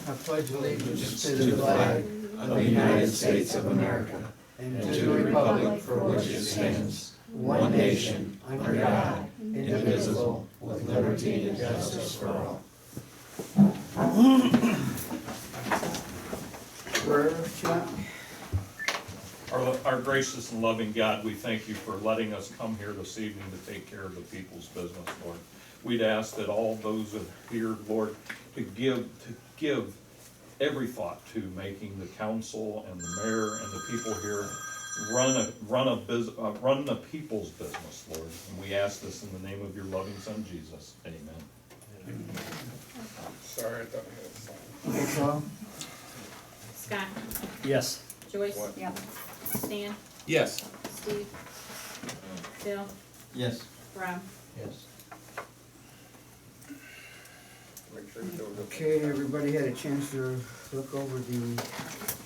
I pledge allegiance to to the the flag of the United States of America and and to the republic for which it stands, one nation, under God, indivisible, with liberty and justice for all. Prayer, Chuck? Our gracious and loving God, we thank you for letting us come here this evening to take care of the people's business, Lord. We'd ask that all those that are here, Lord, to give every thought to making the council and the mayor and the people here run the people's business, Lord. And we ask this in the name of your loving Son, Jesus. Amen. Sorry, I thought we had a sign. Roll call? Scott, Yes. Joyce, What? Yep. Stan, Yes. Steve, Bill, Yes. Rob. Yes. Make sure you don't go. Okay, everybody had a chance to look over the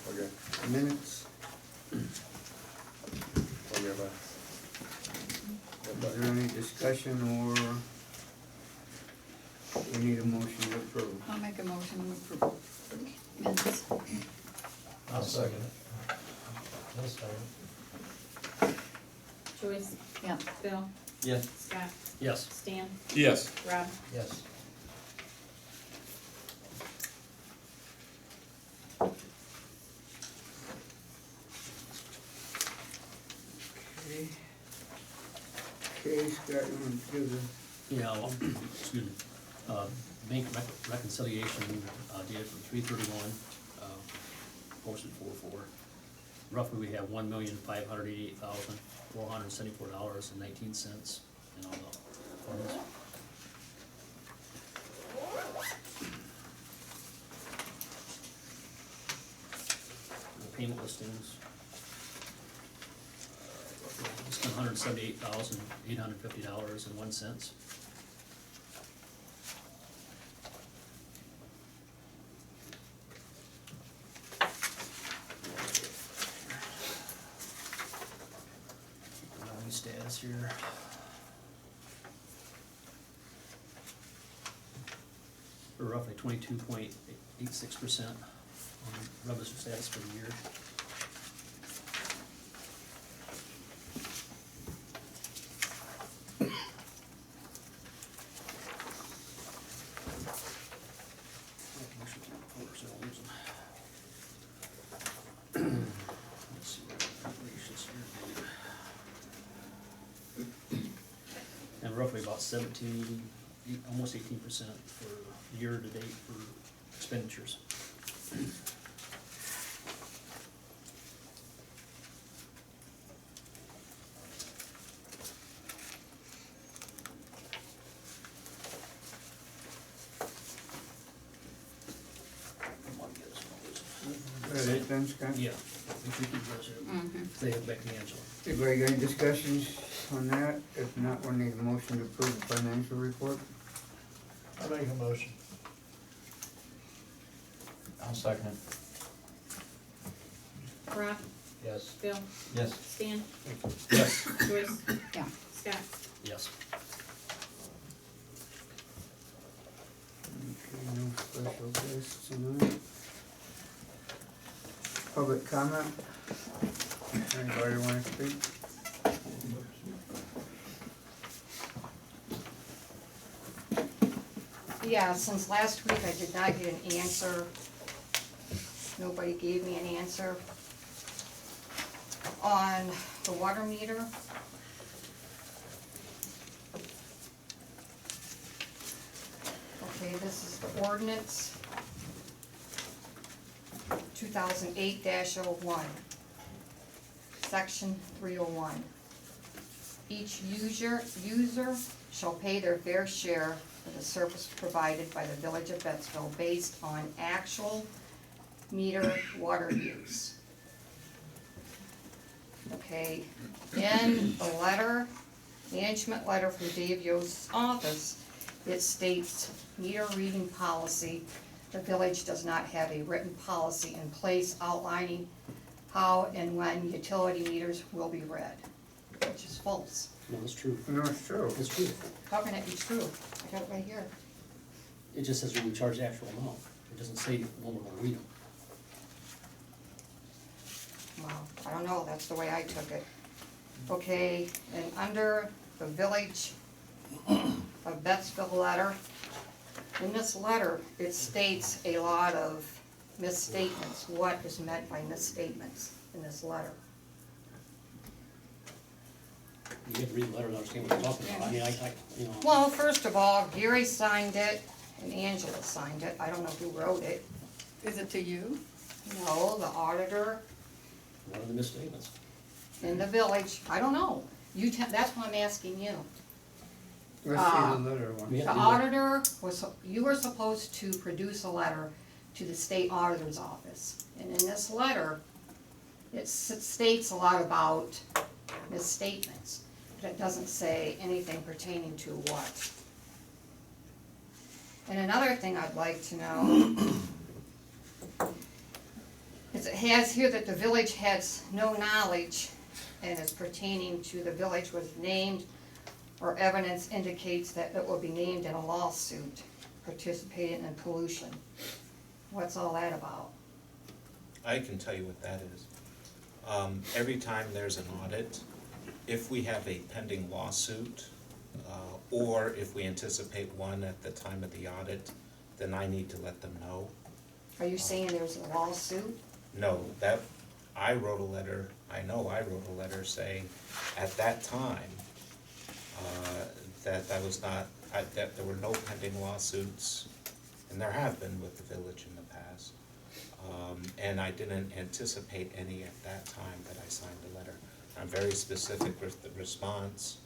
Okay, minutes. okay, bye. Is there any discussion or we need a motion to approve? I'll make a motion to approve minutes. I'll second it. Joyce, Yeah. Bill, Yes. Scott, Yes. Stan, Yes. Rob. Yes. Okay. Okay, Scott, you want to do the, Yeah, well, excuse me. Bank reconciliation, dated from 3/31, posted 4/4. Roughly, we have $1,588,474.19 in all the funds. The payment listings. It's $178,850.01. Status here. We're roughly 22.86% on revenue status for the year. Let's see what operations here. And roughly about 17, almost 18% for year to date for expenditures. is it done, Scott? Yeah, if we could go through, Mm-hmm. they have back to Angela. Anybody got any discussions on that? If not, we'll need a motion to approve the financial report. I'll make a motion. I'll second it. Rob, Yes. Bill, Yes. Stan, Yes. Joyce, Yeah. Scott. Yes. Okay, no special guests tonight. Public comment? Anybody want to speak? Yeah, since last week I did not get an answer. Nobody gave me an answer on the water meter. Okay, this is the ordinance 2008-01, section 301. Each user shall pay their fair share for the service provided by the Village of Bettsville based on actual meter water use. Okay, in the letter, management letter from Dave Yost's office, it states meter reading policy. The village does not have a written policy in place outlining how and when utility meters will be read, which is false. No, that's true. No, it's true. It's true. How can it be true? I got it right here. It just says we charge the actual amount. It doesn't say when we're gonna read them. Well, I don't know, that's the way I took it. Okay, and under the Village of Betsville letter, in this letter, it states a lot of misstatements. What is meant by misstatements in this letter? You have to read the letter to understand what they're talking about. I mean, you know. Well, first of all, Gary signed it and Angela signed it. I don't know who wrote it. Is it to you? No, the auditor One of the misstatements. in the village, I don't know. That's what I'm asking you. Let's see the letter one. Yeah. The auditor you were supposed to produce a letter to the state auditor's office. And in this letter, it states a lot about misstatements, but it doesn't say anything pertaining to what. And another thing I'd like to know is it has here that the village has no knowledge and is pertaining to the village was named or evidence indicates that it will be named in a lawsuit participating in pollution. What's all that about? I can tell you what that is. Every time there's an audit, if we have a pending lawsuit, or if we anticipate one at the time of the audit, then I need to let them know. Are you saying there's a lawsuit? No, I wrote a letter saying at that time, that there were no pending lawsuits, and there have been with the village in the past. And I didn't anticipate any at that time that I signed the letter. I'm very specific with the response,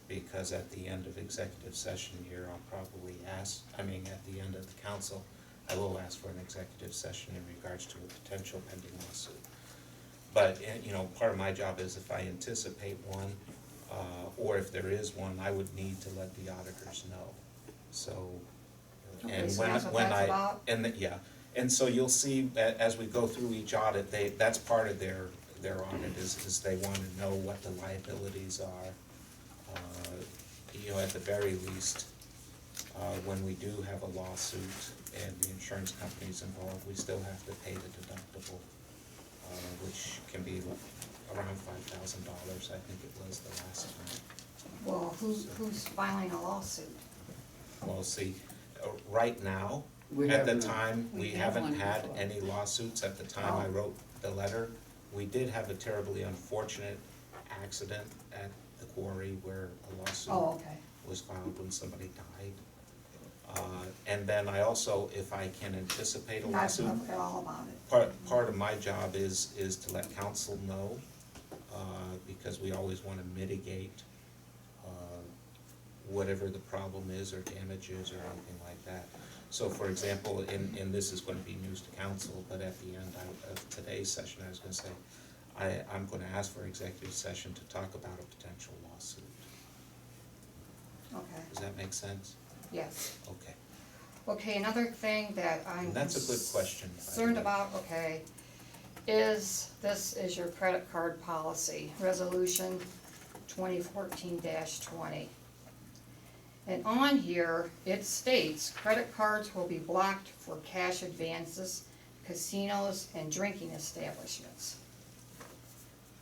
because at the end of executive session here, I'll probably at the end of the council, I will ask for an executive session in regards to a potential pending lawsuit. But, part of my job is if I anticipate one, or if there is one, I would need to let the auditors know. So, Okay, and so when that's what when that's I about? and so you'll see as we go through each audit, that's part of their audit is they want to know what the liabilities are. At the very least, when we do have a lawsuit and the insurance company's involved, we still have to pay the deductible, which can be around $5,000, I think it was the last time. Well, who's filing a lawsuit? Well, see, right now, We at the haven't- time, we We had haven't one had before. any lawsuits at the time I Oh. wrote the letter. We did have a terribly unfortunate accident at the quarry where a lawsuit Oh, okay. was filed when somebody died. And then I also, if I can anticipate a That's lawsuit, all about it. part of my job is to let council know, because we always wanna mitigate, whatever the problem is or damages or anything like that. So for example, and this is gonna be news to council, but at the end of today's session, I was gonna say, I'm gonna ask for executive session to talk about a potential lawsuit. Okay, Does that make sense? yes. Okay. Okay, another thing that I'm And that's a good question, by the concerned way. about, okay, is your credit card policy, resolution 2014-20. And on here, it states credit cards will be blocked for cash advances, casinos, and drinking establishments.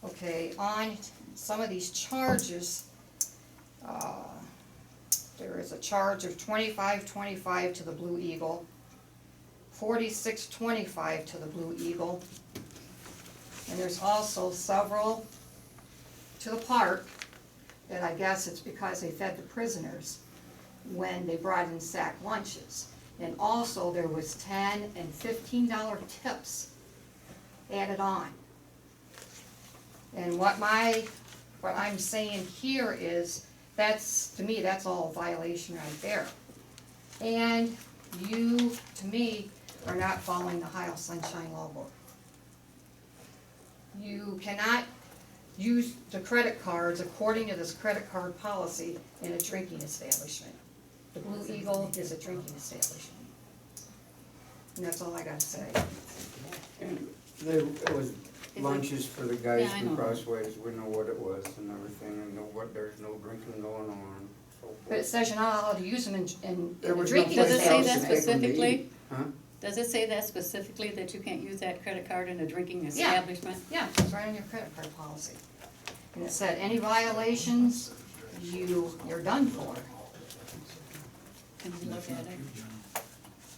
Okay, on some of these charges, there is a charge of $25.25 to the Blue Eagle, $46.25 to the Blue Eagle, and there's also several to the park that I guess it's because they fed the prisoners when they brought in sack lunches. And also there was $10 and $15 tips added on. And what I'm saying here is, to me, that's all a violation right there. And you, to me, are not following the Ohio Sunshine Law Book. You cannot use the credit cards according to this credit card policy in a drinking establishment. The Blue Eagle is a drinking establishment. And that's all I gotta say. And it was lunches for the guys Yeah, I from know. Crossways, we know what it was and everything, and there's no drinking going on, so But it forth. says you're not allowed to use them in There a was no drinking Does it place say else that to take 'em to specifically? eat. Huh? Does it say that specifically, that you can't use that credit card in a drinking Yeah. establishment? Yeah, it's right on your credit card policy. And it said, any violations, you're done for. Can we look at it?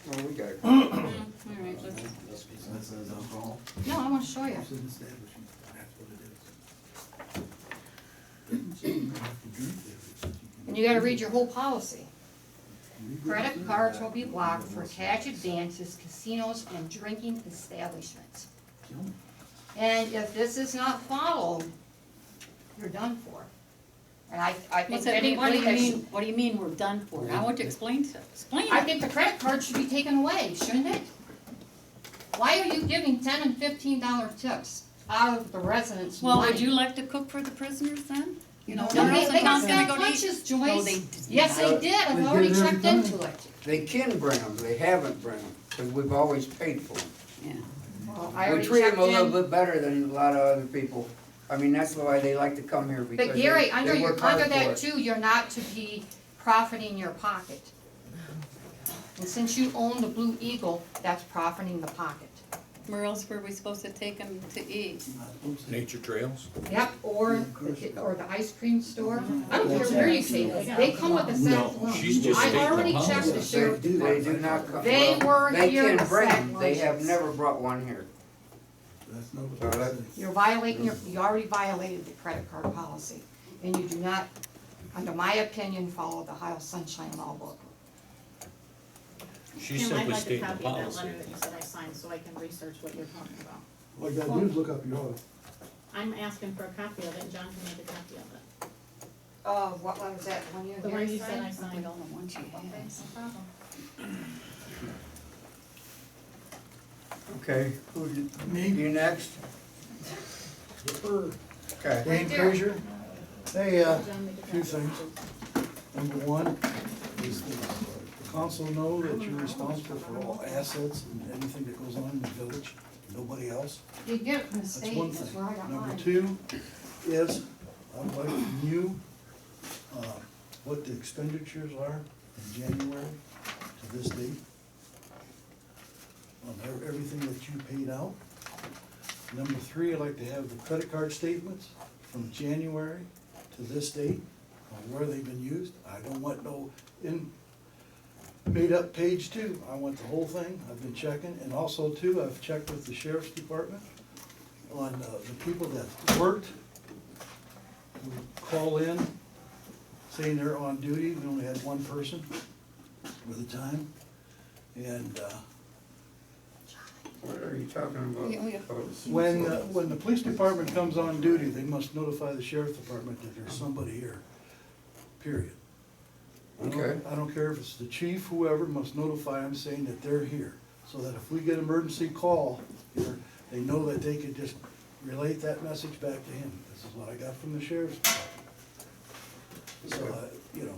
Well, we got it. All right, let's, No, I wanna show you. And you gotta read your whole policy. Credit cards will be blocked for cash advances, casinos, and drinking establishments. And if this is not followed, you're done for. And I think what's that mean, what do anybody you that mean, what do you mean we're done for? I want you to explain I it. think the credit card should be taken away, shouldn't it? Why are you giving $10 and $15 tips out of the residents' money? Well, would you like to cook for the prisoners then? You know, No, where else they in town's got gonna go to eat? lunches, No, Joyce. they did Yes, they not. did, I've They already did every checked time. into it. They can bring them, they haven't bring them, because we've always paid for them. Yeah. Well, I We already treat checked them a little in. bit better than a lot of other people. I mean, that's why they like to come here, because But they Gary, under work hard under for that it. too, you're not to be profiting your pocket. And since you own the Blue Eagle, that's profiting the pocket. Where else were we supposed to take them to eat? Nature trails? Yep, or the ice cream store. I don't care where you take it, they come with a sack lunch. she's just I stating the already policy. checked the sheriff They do department. not come. They were They here can to bring sack them, they have lunches. never brought one here. So that, You're violating you already violated the credit card policy. And you do not, under my opinion, follow the Ohio Sunshine Law book. She's Tim, I'd simply like a stating the copy of that policy. letter that you said I signed, so I can research what you're talking about. All you gotta do is look up your own. I'm asking for a copy of it, and John can make a copy of it. What one was that, one you The one you said I signed. We don't know what she has. No problem. okay, who did, Me, you next? Okay, Dane there. Frazier. Hey, John, make a few copy. things. Number one, is the council know that you're responsible for all assets and anything that goes on in the village, nobody else? You get it from the That's state, one that's thing. where I got mine. Number two is, I'd like from you, what the expenditures are in January to this date. On everything that you paid out. Number three, I'd like to have the credit card statements from January to this date, on where they've been used. I don't want no made up page two, I want the whole thing, I've been checking, and also too, I've checked with the sheriff's department on the people that worked, who call in, saying they're on duty, we only had one person for the time, and, what are you talking about? Yeah, when the police department comes on duty, they must notify the sheriff's department that there's somebody here, period. Okay. I don't care if it's the chief, whoever, must notify them saying that they're here, so that if we get an emergency call here, they know that they could just relate that message back to him. This is what I got from the sheriff's department. So, you know,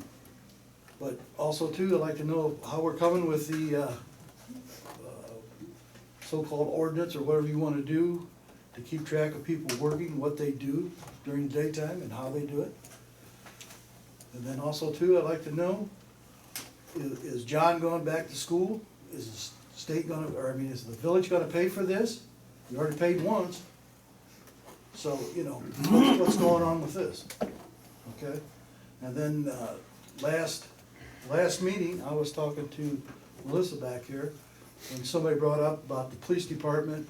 but also too, I'd like to know how we're coming with the, so-called ordinance, or whatever you wanna do, to keep track of people working, what they do during the daytime and how they do it. And then also too, I'd like to know, is John going back to school? Is the state gonna, or I mean, is the village gonna pay for this? We already paid once. So, you know, what's going on with this? Okay? And then, last meeting, I was talking to Melissa back here, when somebody brought up about the police department,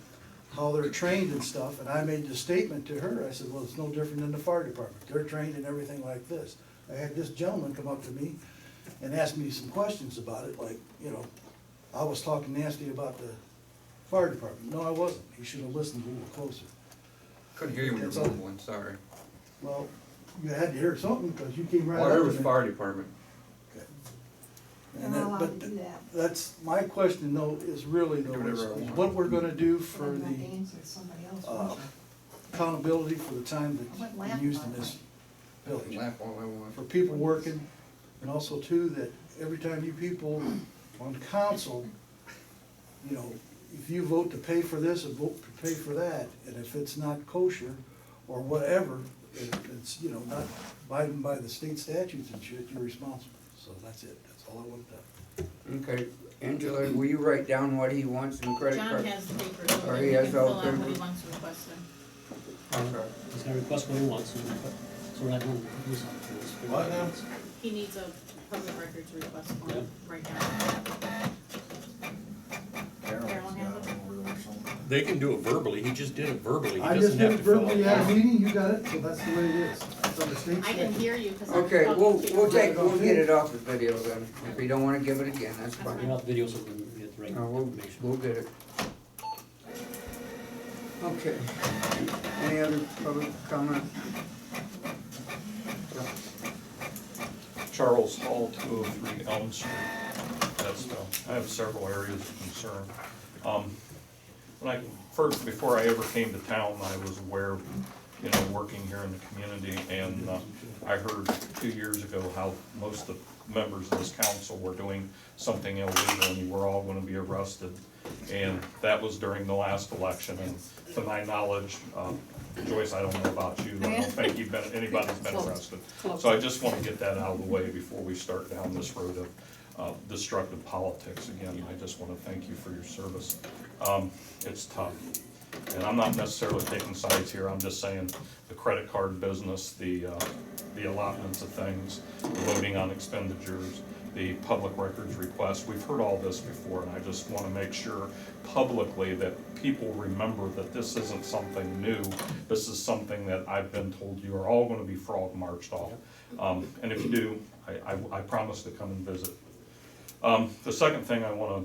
how they're trained and stuff, and I made the statement to her, I said, well, it's no different than the fire department, they're trained in everything like this. I had this gentleman come up to me and ask me some questions about it, like, you know, I was talking nasty about the fire department. No, I wasn't, he should have listened a little closer. Couldn't hear you when you That's were all. mumbling, sorry. Well, you had to hear something, because you came right up Well, to there me. was fire department. Okay. And that, but that's, my question though, is really though, Do is whatever I want. what we're gonna do for I'm not the answering somebody else, uh, won't you? accountability for the time I wouldn't that's laugh been used in about this I can village. laugh all I want. For people working, and also too, that every time you people on council, you know, if you vote to pay for this and vote to pay for that, and if it's not kosher or whatever, if it's, you know, not abiding by the state statutes and shit, you're responsible. So that's it, that's all I want to tell. Okay, Angela, will you write down what he wants in credit John card? has the paper, so Or that he he has can all fill out what he papers? wants requested. Okay. He's gonna request what he wants, so we're not gonna do something. Let's figure What out now? wants. He needs a public records request form Yep. right now. Carolyn has it. They can do it verbally, he just did it verbally, he I just doesn't did have it to fill verbally out. at a meeting, you got it, so that's the way it is. So the state's. I didn't hear you, cause I was Okay, talking we'll to you. we'll get it off the video then. If you don't wanna give it again, that's Get fine. out the video so we can get the right No, we'll information. get it. Okay. Any other public comment? Charles Hall, 203 Elm Street. That's, I have several areas of concern. When I first, before I ever came to town, I was aware, you know, working here in the community, and I heard 2 years ago how most of the members of this council were doing something illegal, and you were all gonna be arrested. And that was during the last election, and to my knowledge, Joyce, I don't know about you, I don't think anybody's been arrested. So I just wanna get that out of the way before we start down this road of destructive politics again. I just wanna thank you for your service. It's tough, and I'm not necessarily taking sides here, I'm just saying the credit card business, the allotments of things, the voting on expenditures, the public records request, we've heard all this before, and I just wanna make sure publicly that people remember that this isn't something new. This is something that I've been told you are all gonna be frog marched off. And if you do, I promise to come and visit. The second thing I wanna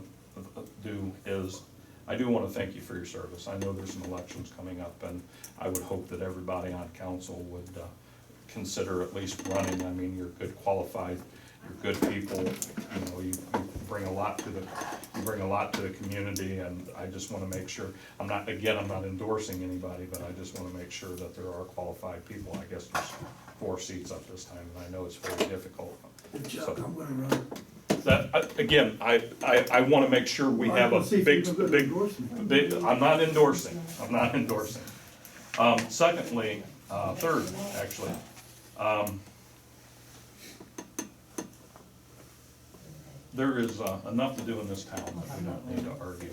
do is, I do wanna thank you for your service. I know there's some elections coming up, and I would hope that everybody on council would consider at least running. I mean, you're good qualified, you're good people, you know, you bring a lot to the community, and I just wanna make sure, I'm not endorsing anybody, but I just wanna make sure that there are qualified people. I guess there's 4 seats up this time, and I know it's very difficult. Chuck, I'm gonna run. Again, I wanna make sure we have a Let's see if big, you're gonna big, endorse me. I'm not endorsing. Secondly, third, actually, there is enough to do in this town that we don't need to argue.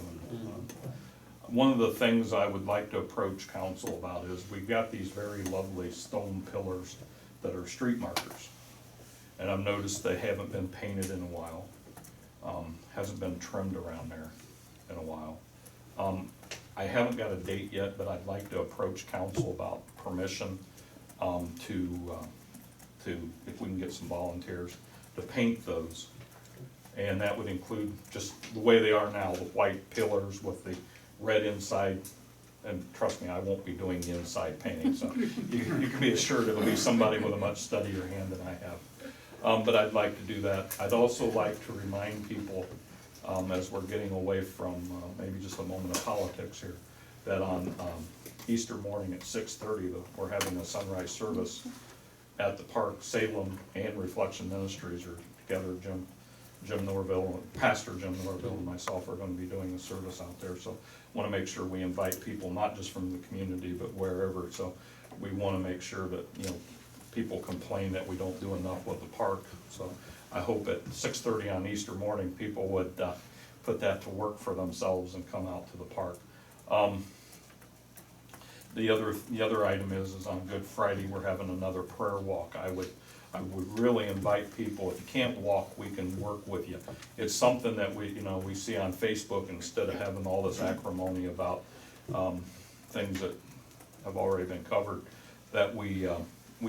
One of the things I would like to approach council about is we've got these very lovely stone pillars that are street markers. And I've noticed they haven't been painted in a while, hasn't been trimmed around there in a while. I haven't got a date yet, but I'd like to approach council about permission to, if we can get some volunteers, to paint those. And that would include just the way they are now, the white pillars with the red inside. And trust me, I won't be doing the inside painting, so you can be assured it'll be somebody with a much steadier hand than I have. But I'd like to do that. I'd also like to remind people, as we're getting away from maybe just a moment of politics here, that on Easter morning at 6:30, we're having a sunrise service at the park. Salem and Reflection Ministries are together. Jim Norville, Pastor Jim Norville and myself are going to be doing the service out there. So want to make sure we invite people, not just from the community, but wherever. So we want to make sure that, you know, people complain that we don't do enough with the park. So I hope at 6:30 on Easter morning, people would put that to work for themselves and come out to the park. The other item is on Good Friday, we're having another prayer walk. I would really invite people, if you can't walk, we can work with you. It's something that we see on Facebook, instead of having all this acrimony about things that have already been covered, that we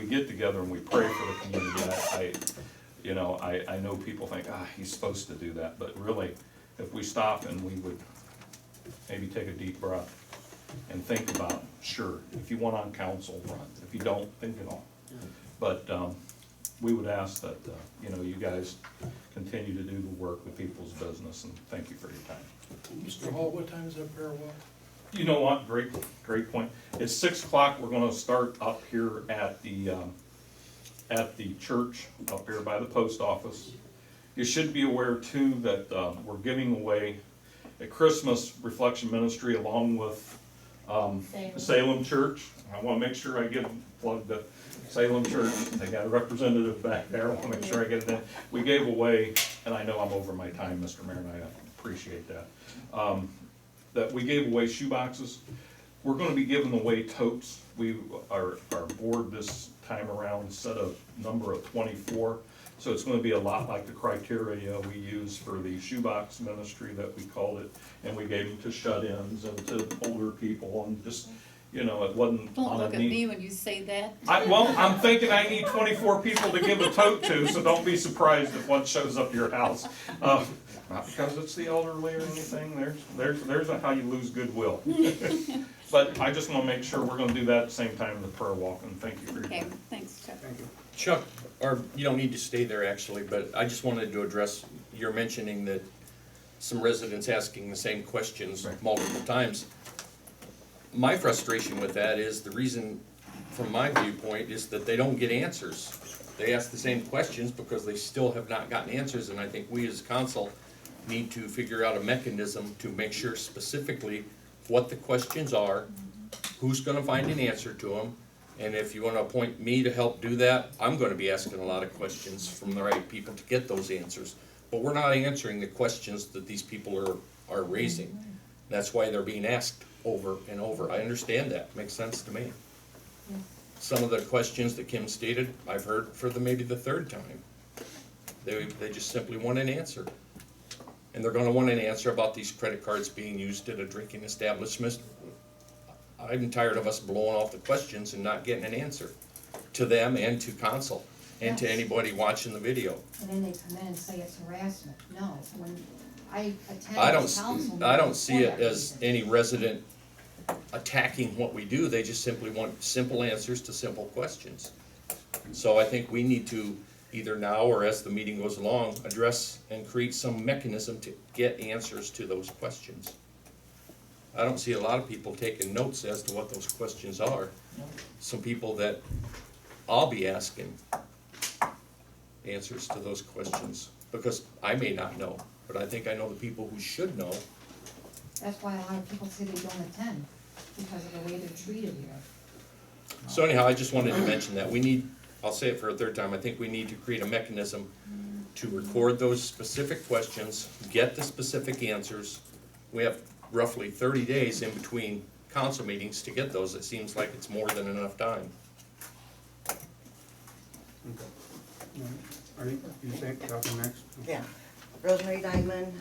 get together and we pray for the community. I know people think, he's supposed to do that, but really, if we stop and we would maybe take a deep breath and think about, sure, if you want on council, run. If you don't, think it on. But we would ask that, you guys continue to do the work with people's business, and thank you for your time. Mr. Hall, what time is that prayer walk? You know what, great point. It's 6 o'clock, we're gonna start up here at the church, up here by the post office. You should be aware too that we're giving away a Christmas Reflection Ministry along with Salem Church. I wanna make sure I plug the Salem Church. They got a representative back there. I wanna make sure I get it in. We gave away, and I know I'm over my time, Mr. Mayor, and I appreciate that. That we gave away shoe boxes. We're gonna be giving away totes. Our board this time around set a number of 24. So it's gonna be a lot like the criteria we use for the shoebox ministry that we called it. And we gave them to shut-ins and to older people and just, you know, it wasn't Don't on a look at need. me when you say that. Well, I'm thinking I need 24 people to give a tote to, so don't be surprised if one shows up to your house. Not because it's the elderly or anything, there's how you lose goodwill. But I just wanna make sure we're gonna do that at the same time as the prayer walk, and thank you for your Okay, time. thanks, Chuck. Thank you. Chuck, or you don't need to stay there actually, but I just wanted to address, you're mentioning that some residents asking the same questions Right. multiple times. My frustration with that is, the reason, from my viewpoint, is that they don't get answers. They ask the same questions because they still have not gotten answers, and I think we as council need to figure out a mechanism to make sure specifically what the questions are, who's gonna find an answer to them, and if you wanna appoint me to help do that, I'm gonna be asking a lot of questions from the right people to get those answers. But we're not answering the questions that these people are raising. That's why they're being asked over and over. I understand that, makes sense to me. Some of the questions that Kim stated, I've heard for maybe the third time. They just simply want an answer. And they're gonna want an answer about these credit cards being used at a drinking establishment. I'm tired of us blowing off the questions and not getting an answer to them and to council and to anybody watching the video. And then they come in and say it's harassment. No, when I attend I the don't, council I don't meeting see for it that as reason. any resident attacking what we do, they just simply want simple answers to simple questions. So I think we need to, either now or as the meeting goes along, address and create some mechanism to get answers to those questions. I don't see a lot of people taking notes as to what those questions are. Some people that I'll be asking answers to those questions, because I may not know, but I think I know the people who should know. That's why a lot of people say they don't attend, because of the way they're treated here. So anyhow, I just wanted to mention that we need, I'll say it for a third time, I think we need to create a mechanism to record those specific questions, get the specific answers. We have roughly 30 days in between council meetings to get those. It seems like it's more than enough time. Ernie, you think, talking next? Yeah, Rosemary Diamond,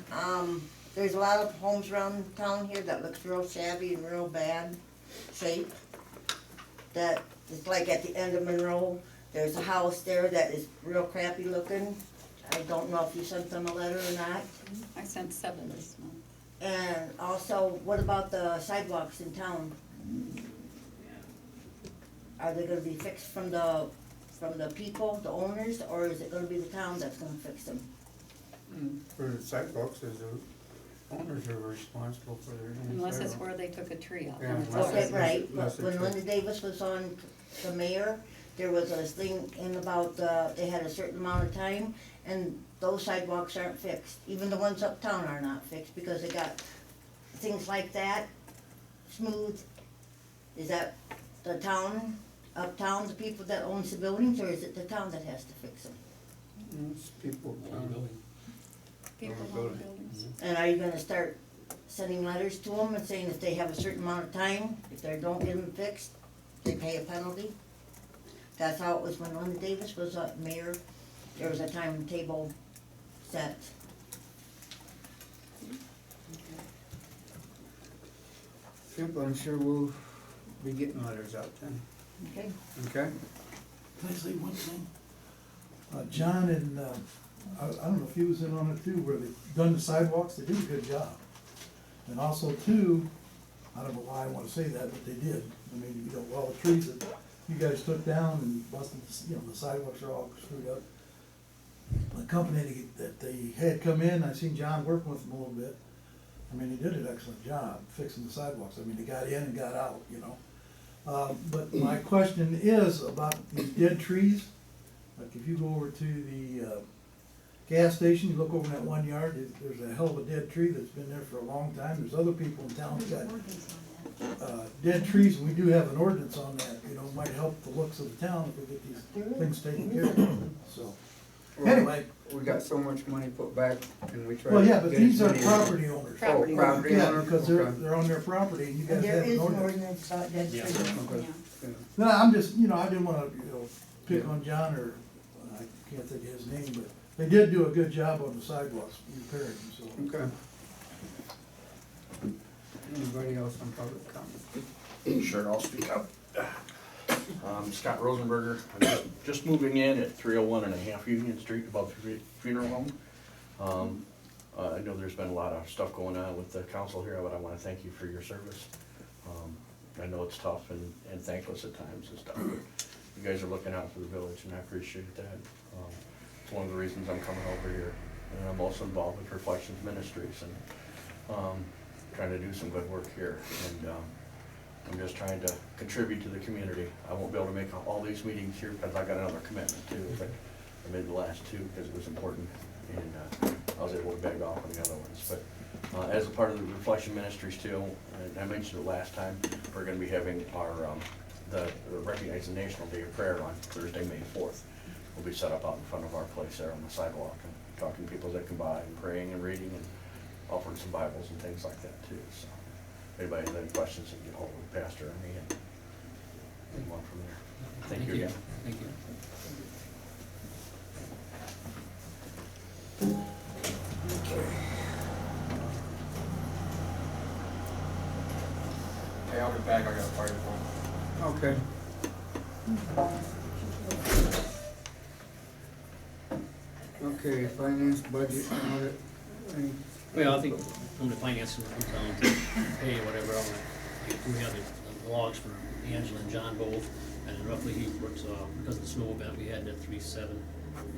there's a lot of homes around town here that looks real shabby and real bad shape. That is like at the end of Monroe, there's a house there that is real crappy looking. I don't know if you sent them a letter or not. I sent 7 this month. And also, what about the sidewalks in town? Are they gonna be fixed from the people, the owners, or is it gonna be the town that's gonna fix them? For the sidewalks, is the owners are responsible for their own Unless it's sidewalk. where they took a tree out. Yeah, on the unless floor. Okay, right, Unless but when it's- Linda Davis was on the mayor, there was a thing in about, they had a certain amount of time, and those sidewalks aren't fixed. Even the ones uptown are not fixed, because they got things like that, smooth. Is that the town, uptown, the people that owns the buildings, or is it the town that has to fix them? It's people, People Or on the building. buildings. And are you gonna start sending letters to them and saying if they have a certain amount of time, if they don't get them fixed, they pay a penalty? That's how it was when Linda Davis was mayor, there was a timetable set. Simple, I'm sure we'll be getting letters out then, Okay. okay? Can I say one thing? John and, I don't know if he was in on it too, where they've done the sidewalks, they do a good job. And also too, I don't know why I wanna say that, but they did. I mean, you know, all the trees that you guys took down and busted, you know, the sidewalks are all screwed up. The company that they had come in, I seen John working with them a little bit. I mean, he did an excellent job fixing the sidewalks. I mean, they got in and got out, you know. But my question is about these dead trees. Like if you go over to the gas station, you look over in that one yard, there's a hell of a dead tree that's been there for a long time. There's other people in town that got dead trees, and we do have an ordinance on that, you know, might help the looks of the town if we get these things taken care of, so. Anyway. We got so much money put back and we try. Well, yeah, to but get these as are many- property owners. Property Oh, property Yeah, owner? because Okay. they're on their property, and you guys There have is an an ordinance. ordinance about dead Yeah. trees. Okay. Yeah. No, I'm just, I didn't wanna, pick on John, or, I can't think of his name, but they did do a good job on the sidewalks, repairing them, so. Okay. Anybody else on public comment? Sure, I'll speak up. Scott Rosenberger, I'm just moving in at 301.5 Union Street above the funeral home. I know there's been a lot of stuff going on with the council here, but I wanna thank you for your service. I know it's tough and thankless at times and stuff, but you guys are looking out for the village, and I appreciate that. It's one of the reasons I'm coming over here, and I'm also involved with Reflections Ministries, and trying to do some good work here, and I'm just trying to contribute to the community. I won't be able to make all these meetings here because I got another commitment too, but I made the last two because it was important, and I was able to beg off on the other ones. But as a part of the Reflection Ministries too, and I mentioned it last time, we're gonna be having our, the recognized National Day of Prayer on Thursday, May 4th. We'll be set up out in front of our place there on the sidewalk, and talking to people that come by and praying and reading and offering some Bibles and things like that too, so. If anybody has any questions, you can get hold of the pastor or me and move on from there. Thank you again. Thank you. Hey, I'll be back, I got a fire phone. Okay. Okay, finance, budget, audit, any- Well, I think from the finance, comes down to pay whatever, we have the logs for Angela and John both, and roughly he works, because of the snow event, we had that 3/7,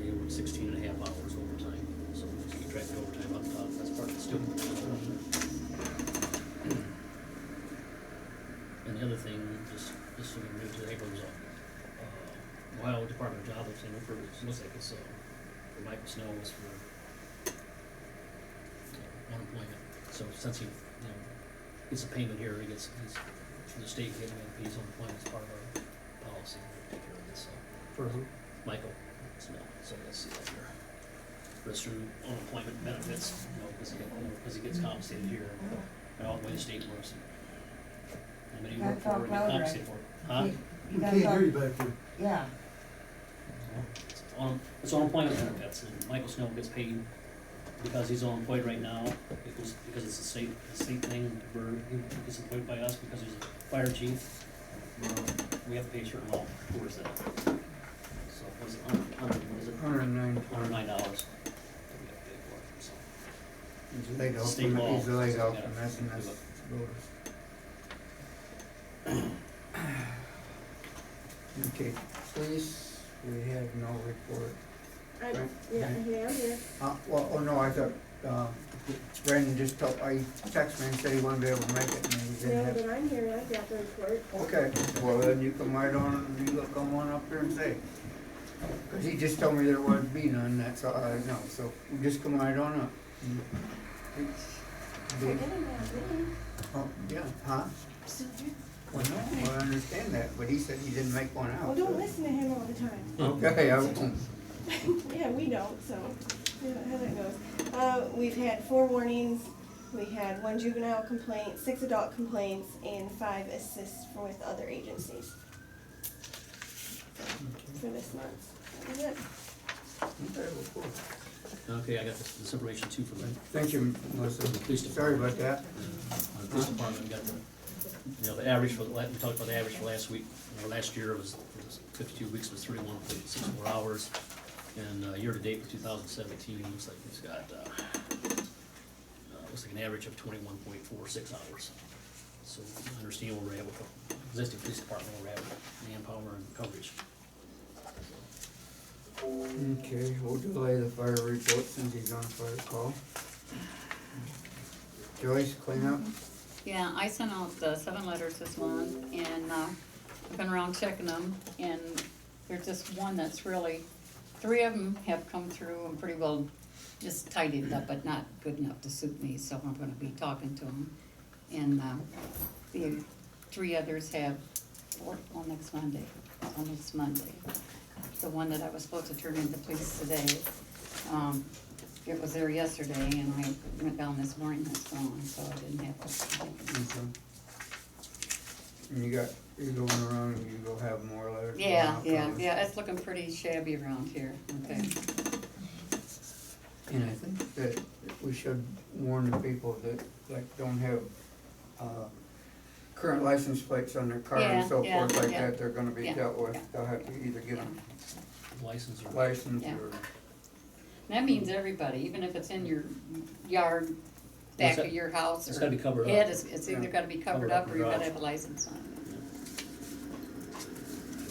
he worked 16.5 hours overtime, so we just keep track of overtime up top, that's part of the student. And the other thing, just so we move to the April result, Ohio Department of Job, it looks like it's, for Michael Snow was for unemployment. So since he, gets a payment here, he gets, from the state giving him his unemployment as part of our policy, we take care of this, so. for who? Michael Snow, so let's see that here. Goes through unemployment benefits, because he gets compensated here, and all the way the state works. How many you work for, and get compensated for. Huh? We can't hear you back there. Yeah. It's unemployment benefits, and Michael Snow gets paid because he's unemployed right now, because it's a state thing, where he gets employed by us because he's a fire chief. We have to pay a certain amount towards that. So, what is it, what is it? $109. $109 that we have to pay for, so. He's laid off, State law. he's laid off, Yeah. and that's Okay, police, we have no report. Yeah, I'm here. Well, oh no, I thought, Brandon just told, I texted me and said he wouldn't be able to make it, and he didn't have. but I'm here, I've got the report. Okay, well then you come right on, you come on up here and say. Cause he just told me there wouldn't be none, that's all I know, so you just come right on up. Oh, yeah, huh? Still here? Well, no, I understand that, but he said he didn't make one out. Well, don't listen to him all the time. Okay, I won't. Yeah, we don't, so, you know how that goes. We've had 4 warnings, we had 1 juvenile complaint, 6 adult complaints, and 5 assists with other agencies. For this month. That was it. Okay, well, cool. Okay, I got this information too from the Thank you, Melissa. police Sorry department. about that. On the police department, we got the average for, we talked about the average for last week, last year was 52 weeks was 31.64 hours. And year-to-date for 2017, looks like it's got, looks like an average of 21.46 hours. So I understand where we're at with the existing police department, where we're at with manpower and coverage. Okay, we'll delay the fire report since he's on fire call. Joyce, clean up? Yeah, I sent out the 7 letters this month, and I've been around checking them, and there's just one that's really, 3 of them have come through and pretty well just tidied up, but not good enough to suit me, so I'm gonna be talking to them. And the 3 others have, well, next Monday, the one that I was supposed to turn into police today. It was there yesterday and I went down this morning, it's gone, so I didn't have to. Okay. And you're going around and you go have more letters? going Yeah, out yeah, from us? yeah, it's looking pretty shabby around here, okay. And I think that we should warn the people that, like, don't have, current license plates on their car and Yeah, so yeah, forth like yeah. that, they're gonna be Yeah, dealt with. yeah. They'll have to either get them License or. licensed Yeah. or, That means everybody, even if it's in your yard, back of your house, It's or gotta be covered up. head, it's either gotta be covered Covered up up in or you gotta garage. have a license on it.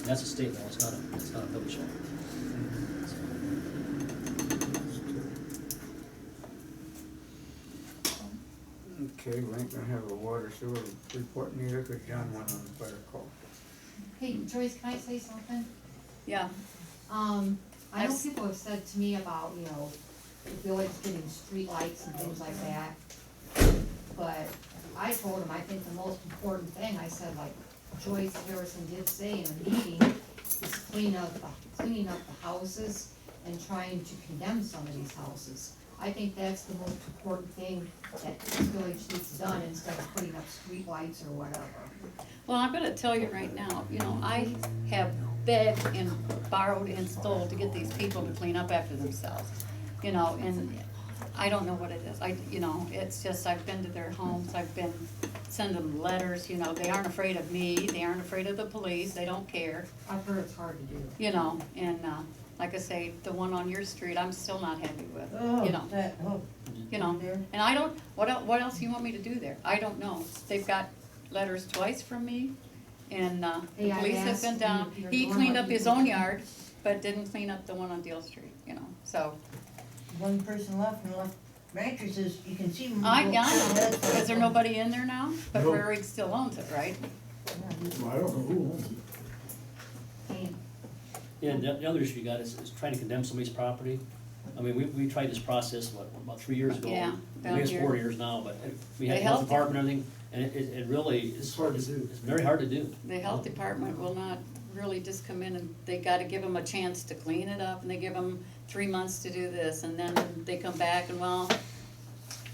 That's a state law, it's not a village law. okay, we ain't gonna have a water sewer report neither, cause John went on the better call. Hey, Joyce, can I say something? Yeah, I know I've- people have said to me about, you know, the village getting streetlights and things like that. But I told them, I think the most important thing, I said, like Joyce Harrison did say in a meeting, is cleaning up the houses and trying to condemn some of these houses. I think that's the most important thing that this village needs done instead of putting up streetlights or whatever. well, I'm gonna tell you right now, you know, I have begged and borrowed and stole to get these people to clean up after themselves. You know, and I don't know what it is, you know, it's just, I've been to their homes, I've been sending them letters, you know, they aren't afraid of me, they aren't afraid of the police, they don't care. I've heard it's hard to do. You know, and, like I say, the one on your street, I'm still not happy with, you know, you know. And I don't, what else do you want me to do there? I don't know. They've got letters twice from me, and, the Hey, I police have asked been down. if you're He doing cleaned what up you his can own do. yard, but didn't clean up the one on Deal Street, you know, so. One person left and left mattresses, you can see them. I go- got That's it. Is there nobody in there now? But No. Rarig still owns it, right? Well, I don't know who owns it. Hey, Yeah, the other issue you got is trying to condemn somebody's property. I mean, we tried this process, about 3 years ago? Yeah, down Maybe it's here. 4 years now, but we had They a health helped. department and everything, and it really is. It's hard to do. It's very hard to do. The health department will not really just come in and, they gotta give them a chance to clean it up, and they give them 3 months to do this, and then they come back and, well,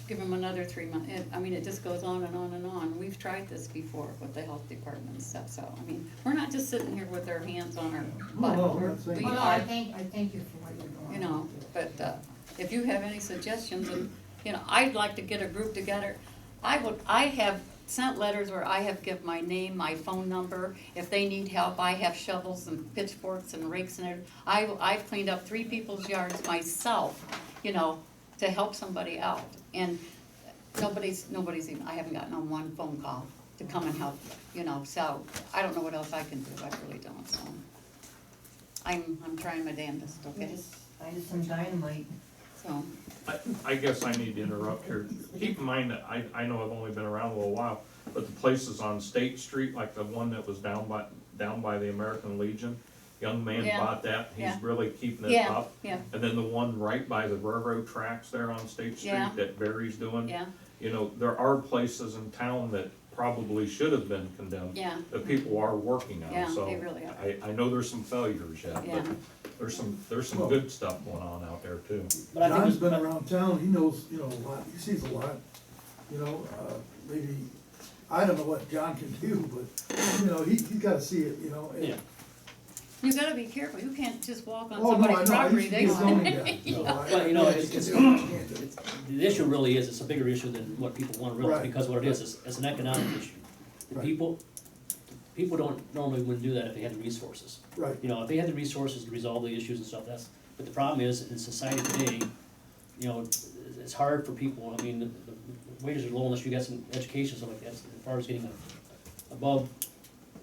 give them another 3 months. I mean, it just goes on and on and on. We've tried this before with the health department and stuff, so, I mean, we're not just sitting here with our hands on our butt. No, I'm not saying We well, no, are, I thank you for what you're doing. you know, but, if you have any suggestions, and, you know, I'd like to get a group together. I have sent letters where I have given my name, my phone number. If they need help, I have shovels and pitchforks and rakes and everything. I've cleaned up 3 people's yards myself, you know, to help somebody out. And nobody's even, I haven't gotten on one phone call to come and help, you know, so I don't know what else I can do, I really don't, so. I'm trying my damnedest, We okay, just find some dynamite. so. I guess I need to interrupt here. Keep in mind that I know I've only been around a little while, but the places on State Street, like the one that was down by the American Legion, young man Yeah, bought that, yeah. he's really keeping it Yeah, up. yeah, And then the one right by the railroad tracks there on State Yeah. Street that Barry's doing. yeah, You know, there are places in town that probably should have been condemned, yeah, that people are working Yeah, on, so. they really are. I know there's some failures yet, Yeah. but there's some Well- good stuff going on out there too. But I think John's it's- been around town, he knows, you know, a lot, he sees a lot, you know, maybe, I don't know what John can do, but, you know, he's gotta see it, you know. and- Yeah. you gotta be careful, you can't just walk on Oh, no, I somebody's know, I property, used to they. be a zoning guy, so I- Well, you know, I it's- can't do it's- what you can't do. The issue really is, it's a bigger issue than what people want to realize, Right. because what it is, it's an economic issue. The Right. people don't normally wouldn't do that if they had the resources. Right, You know, if they had the resources to resolve the issues and stuff, but the problem is, in society today, you know, it's hard for people, I mean, the wages are low unless you got some education, stuff like that, as far as getting above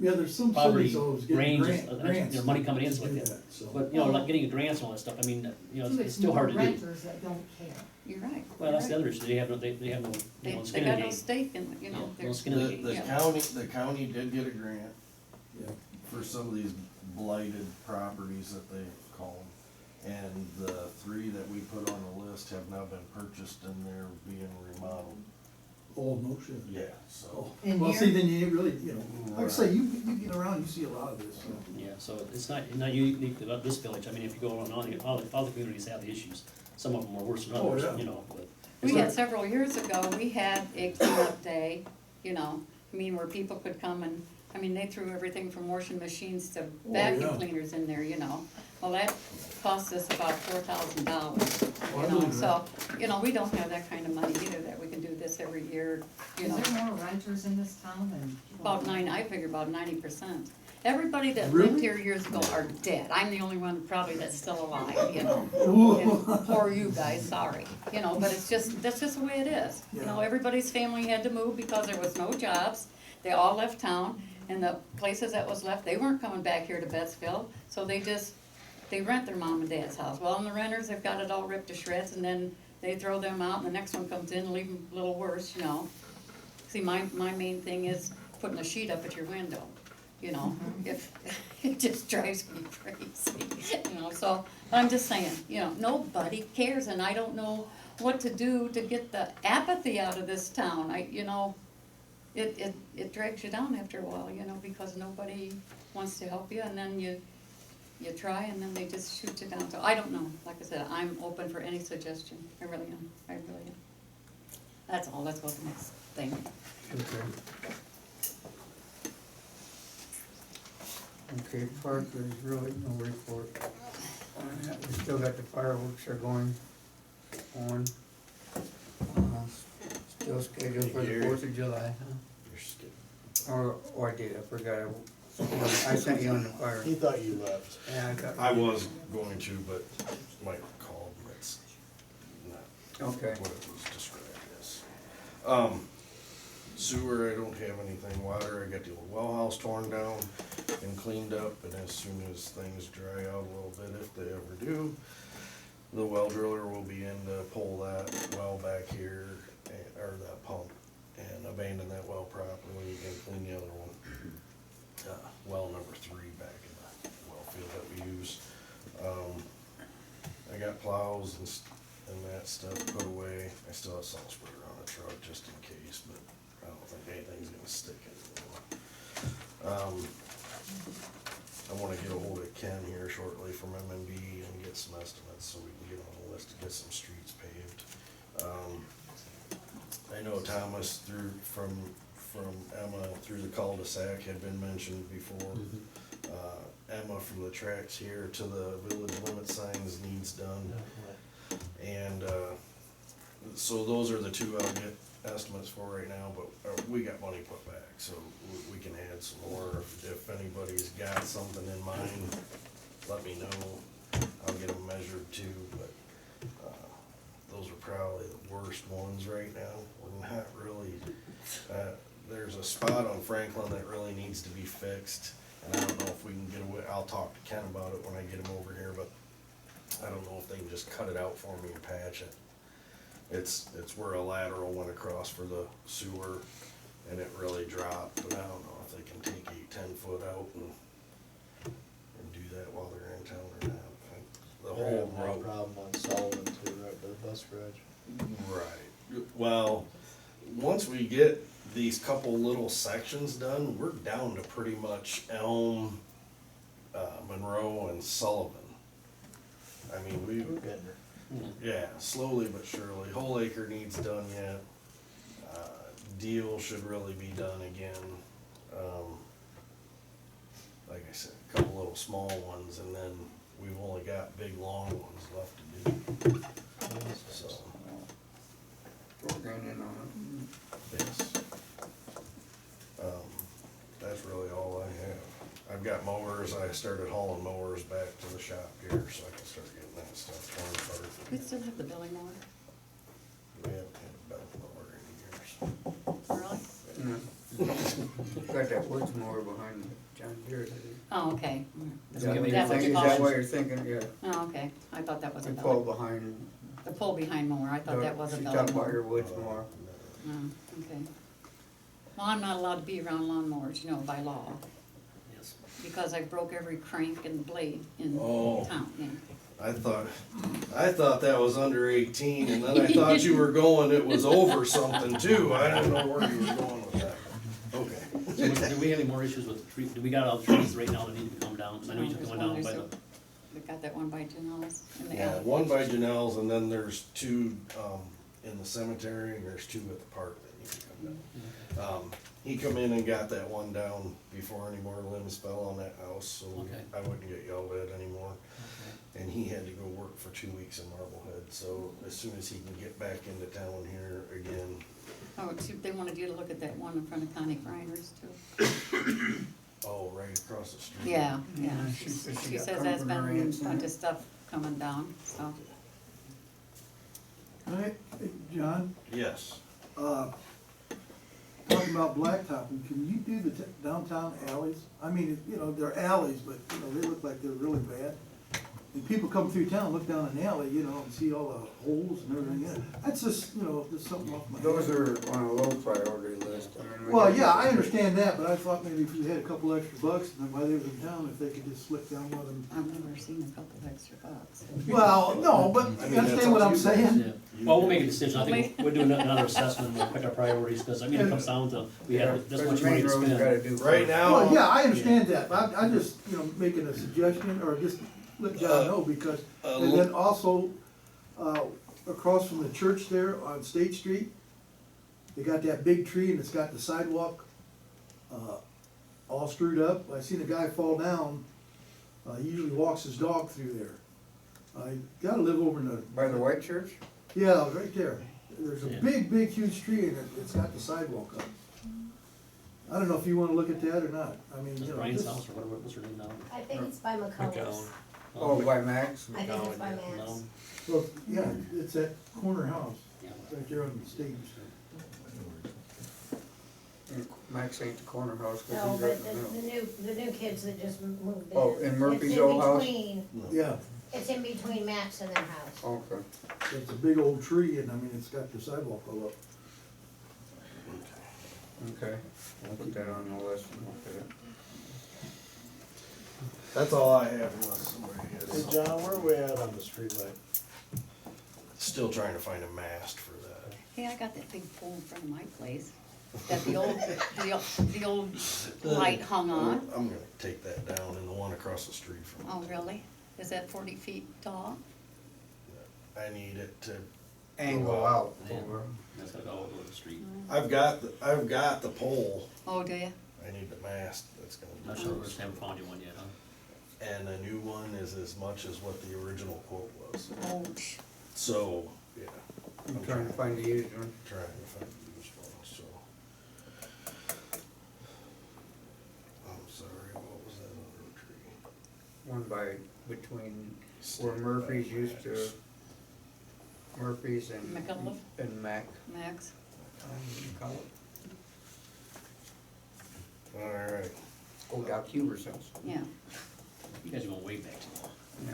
yeah, there's some poverty cities always getting range, grants. you know, money coming in, to stuff like do that. so. But, you know, like getting grants and all that stuff, I mean, you know, too, it's still hard to more do. renters that don't care. You're right. Well, that's the you're other issue, they have no, you right. know, They skin in got the no game. stake in, you know, Yeah, their. no skin in the game. The Yeah. county did get a grant Yeah. for some of these blighted properties that they call them. And the 3 that we put on the list have now been purchased and they're being remodeled. Oh, no shit. Yeah, so. In Well, here? see, then you ain't really, you know, like I say, you get around, you see a lot of this, so. Yeah, so it's not unique to this village, I mean, if you go on, all the communities have the issues, some of them are worse than Oh, others, yeah. you know, but. We had several years ago, we had a cleanup day, you know, I mean, where people could come and, I mean, they threw everything from washing machines to vacuum yeah. cleaners in there, you know. Well, that cost us about $4,000, Oh, I you know, believe so, you know, we don't have that kind of money either, that we can do this every year, you Is know. there more renters in this town than? I figure about 90%. Everybody that Really? lived here years ago are dead. I'm the only one probably that's still alive, you know. Ooh. And poor you guys, sorry. You know, but it's just, that's just the way it is. You know, Yeah. everybody's family had to move because there was no jobs. They all left town, and the places that was left, they weren't coming back here to Bettsville, so they rent their mom and dad's house. Well, and the renters have got it all ripped to shreds, and then they throw them out, and the next one comes in and leave them a little worse, you know. See, my main thing is putting a sheet up at your window, you know, if, it just drives me crazy, you know, so, I'm just saying, you know, nobody cares, and I don't know what to do to get the apathy out of this town, you know, it drags you down after a while, you know, because nobody wants to help you, and then you try, and then they just shoot you down, so I don't know, like I said, I'm open for any suggestion, I really am. That's all, let's go to the next thing. Okay. Okay, park, there's really no report on that. We still got the fireworks are going on. Still scheduled for the Gary. 4th of July, huh? You're skipping. Or I did, I forgot. I sent you on the fire. He thought you left. Yeah, I got. I was going to, but Mike called, and that's not Okay. what it was described as. Sewer, I don't have anything. Water, I got the old well house torn down and cleaned up, and as soon as things dry out a little bit, if they ever do, the well driller will be in to pull that well back here, or that pump, and abandon that well properly and clean the other one. Well number 3 back in the well field that we use. I got plows and that stuff put away. I still have salt spreader on the truck just in case, but I don't think anything's gonna stick anymore. I wanna get a hold of Ken here shortly from MMB and get some estimates so we can get on the list to get some streets paved. I know Thomas from Emma through the cul-de-sac had been mentioned before. Emma from the tracks here to the village limit signs needs done. And, so those are the 2 I'll get estimates for right now, but we got money put back, so we can add some more. If anybody's got something in mind, let me know. I'll get them measured too, but, those are probably the worst ones right now. We're not really, there's a spot on Franklin that really needs to be fixed, and I don't know if we can get away, I'll talk to Ken about it when I get him over here, but I don't know if they can just cut it out for me and patch it. It's where a lateral went across for the sewer, and it really dropped, but I don't know if they can take 8-10 foot out and do that while they're in town or not. The whole road. Problem on Sullivan too, right by the bus garage. Right, well, once we get these couple little sections done, we're down to pretty much Elm, Monroe and Sullivan. I mean, We're getting there. yeah, slowly but surely. Whole Acre needs done yet. Deal should really be done again. Like I said, a couple little small ones, and then we've only got big long ones left to do. So, Working in on yes. That's really all I have. I've got mowers. I started hauling mowers back to the shop here, so I can start getting that stuff torn apart. We still have the billing mower, We haven't had a belt mower in years. really? it. No. Got that woods mower behind John Deere. Oh, okay. Is that what Is you're that what thinking? you Is call that it? what you're thinking? Yeah. Oh, okay, I thought that was a The pull billing, behind. the pull behind mower, I thought that was a She's billing talking about your mower. woods mower. Oh, okay. Well, I'm not allowed to be around lawnmowers, you know, by law, Yes. because I broke every crank and blade in Oh. town, yeah. I thought that was under 18, and then I thought you were going, it was over something too. I don't know where you were going with that. Okay. So do we have any more issues with the tree, do we got all the trees right now that need to come down? 'Cause I know you took the one down by the, We got that one by Janelle's in the Yeah, alley. one by Janelle's, and then there's two, in the cemetery, and there's two at the park that need to come down. He come in and got that one down before any more limbs fell on that house, so Okay. I wouldn't get yelled at anymore. And he had to go work for 2 weeks in Marblehead, so as soon as he can get back into town here again. Oh, they wanted you to look at that one in front of Connie Grinders too. Oh, right across the street. Yeah, yeah. Yeah, she said she She got says that's been a company in bunch of stuff coming down, so. Hey, John, Yes. talking about blacktopping, can you do the downtown alleys? I mean, you know, they're alleys, but, you know, they look like they're really bad. And people come through town, look down an alley, you know, and see all the holes and everything in it. That's just, you know, just something off my head. Those are on a low priority list. I mean, we Well, have- yeah, I understand that, but I thought maybe if you had a couple extra bucks, and then while they was in town, if they could just slip down one of them. I've never seen a couple of extra bucks. Well, no, but I you mean, that's understand what up I'm to you saying? yeah. Well, we'll make a decision, I think we're doing another assessment, we'll pick our priorities, because I mean, it comes down to, we have this But much the money main to road we spend. gotta do Right first. now. Well, yeah, I understand that, but I'm just, you know, making a suggestion, or just let John know, because, and then also, across from the church there on State Street, they got that big tree and it's got the sidewalk, all screwed up. I seen a guy fall down, he usually walks his dog through there. I gotta live over in the, By the white church? yeah, right there. There's a Yeah. big, huge tree and it's got the sidewalk up. I don't know if you wanna look at that or not, I mean, Is you know. Brian's just- house, or whatever, what's her name now? I think it's by McCollum's. Oh, by Max? I think it's by McGowan, Matt's. Well, yeah, it's that corner house, Yeah. right there on the stage. Max ain't the corner house, No, cause he's but right in the middle. the new kids that just moved in. Oh, in Murphy's It's old house? between- Yeah, It's in between Matt's and their house. Okay. it's a big old tree and I mean, it's got the sidewalk all up. Okay, I'll put that on the list and look at it. That's all I have unless somebody Hey, has. John, where are we at on the streetlight? Still trying to find a mast for that. Hey, I got that big pole in front of my place, that the old light hung on. I'm gonna take that down, and the one across the street from. Oh, really? Is that 40 feet tall? I need it to. Angle out Yeah. over. That's gotta go over the street. I've got the pole. Oh, do you? I need the mast that's gonna. Not sure, we just haven't found you one yet, huh? And a new one is as much as what the original quote was. Oh, So, yeah. I'm trying to find the used one. Trying to find the used one, so. I'm sorry, what was that other tree? One by, between where Murphy's used to, Murphy's and. McAuliffe? And Mac. Max? Alright. Oh, Doc Huber's house. Yeah. You guys are going way back. Yeah.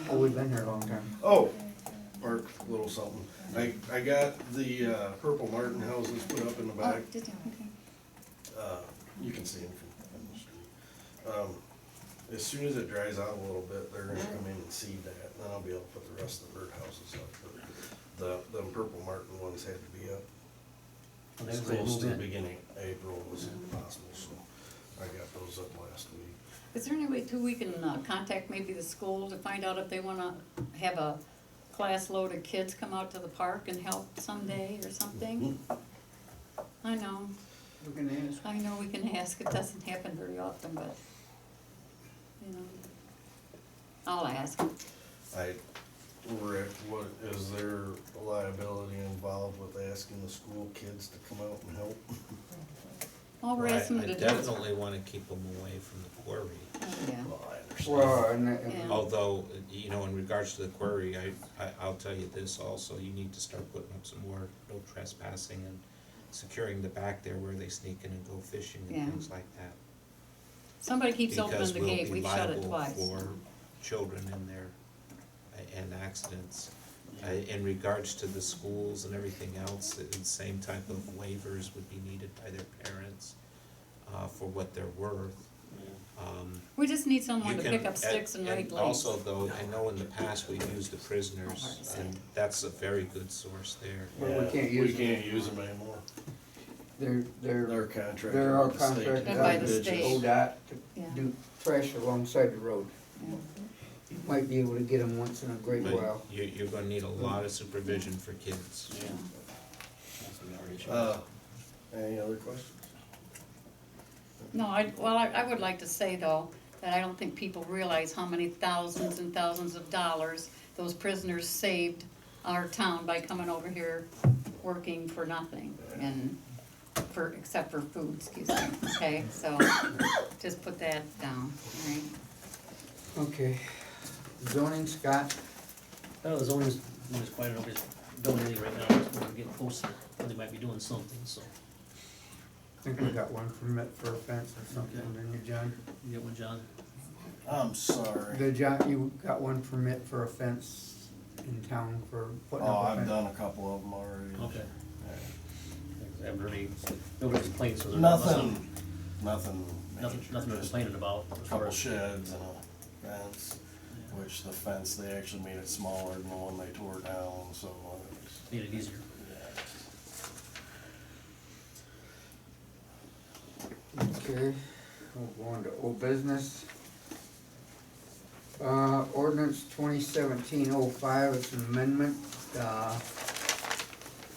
Oh, we've been here a long time. Oh, Mark, little something. I got the, purple Martin houses put up in the back. Oh, did you? Okay. You can see them from the street. As soon as it dries out a little bit, they're gonna come in and seed that, and then I'll be able to put the rest of the birdhouses up. But the purple Martin ones had to be up Oh, they as was ready to close to move the in. beginning of April as possible, so I got those up last week. Is there any way too we can contact maybe the school to find out if they wanna have a class load of kids come out to the park and help someday or something? I know, We can ask. I know we can ask, it doesn't happen very often, but, you know, I'll ask. Rick, what, is there a liability involved with asking the school kids to come out and help? All we're Well, asking them I to do is. definitely wanna keep them away from the quarry. Yeah. Well, I understand. Well, and, Yeah. Although, you know, in regards to the quarry, I'll tell you this also, you need to start putting up some more no trespassing and securing the back there where they sneak in and go fishing Yeah. and things like that. Somebody keeps opening the gate, Because we've we'll be shut it liable twice. for children in there and accidents. In regards to the schools and everything else, the same type of waivers would be needed by their parents for what they're worth. We just need someone You to can- pick up sticks and rake lanes. Also though, I know in the past we've used the prisoners, and that's a very good source there. Well, we Yeah, can't use We them. can't use them anymore. They're They're contracted. They're our with the state. contracted And by out the of state. ODOT Yeah. to do trash alongside the road. Yeah. Might be able to get them once in a great But while. you're gonna need a lot of supervision for kids. Yeah. That's what we already should. Any other questions? No, I would like to say though, that I don't think people realize how many thousands and thousands of dollars those prisoners saved our town by coming over here working for nothing and except for food, excuse me, okay? So, just put that down, all right? Okay. Zoning, Scott? Oh, the zoning's quite, nobody's doing anything right now, we're getting closer, they might be doing something, so. I think we got one permit for a fence or something, didn't you, John? You got one, John? I'm sorry. John, you got one permit for a fence in town for putting Oh, up a I've fence? done a couple of them already. Okay. I haven't heard any, nobody's complained, so there's Nothing, nothing nothing major, they're just complaining about. a as far couple as- sheds and a fence, which the fence, they actually made it smaller than the one they tore down, so it was, Made it easier. Okay, we'll go on to old business. Ordinance 2017-05, it's an amendment,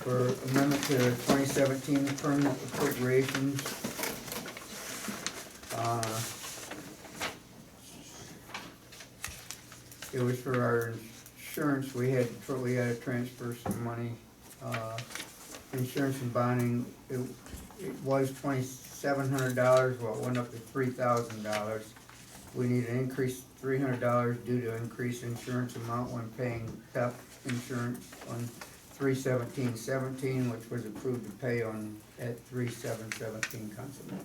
for amendment to 2017 permanent appropriations. It was for our insurance, we had to transfer some money, insurance and bonding, it was $2,700, well, it went up to $3,000. We need an increase $300 due to increased insurance amount when paying PEP insurance on 3/17/17, which was approved to pay on at 3/7/17 constable.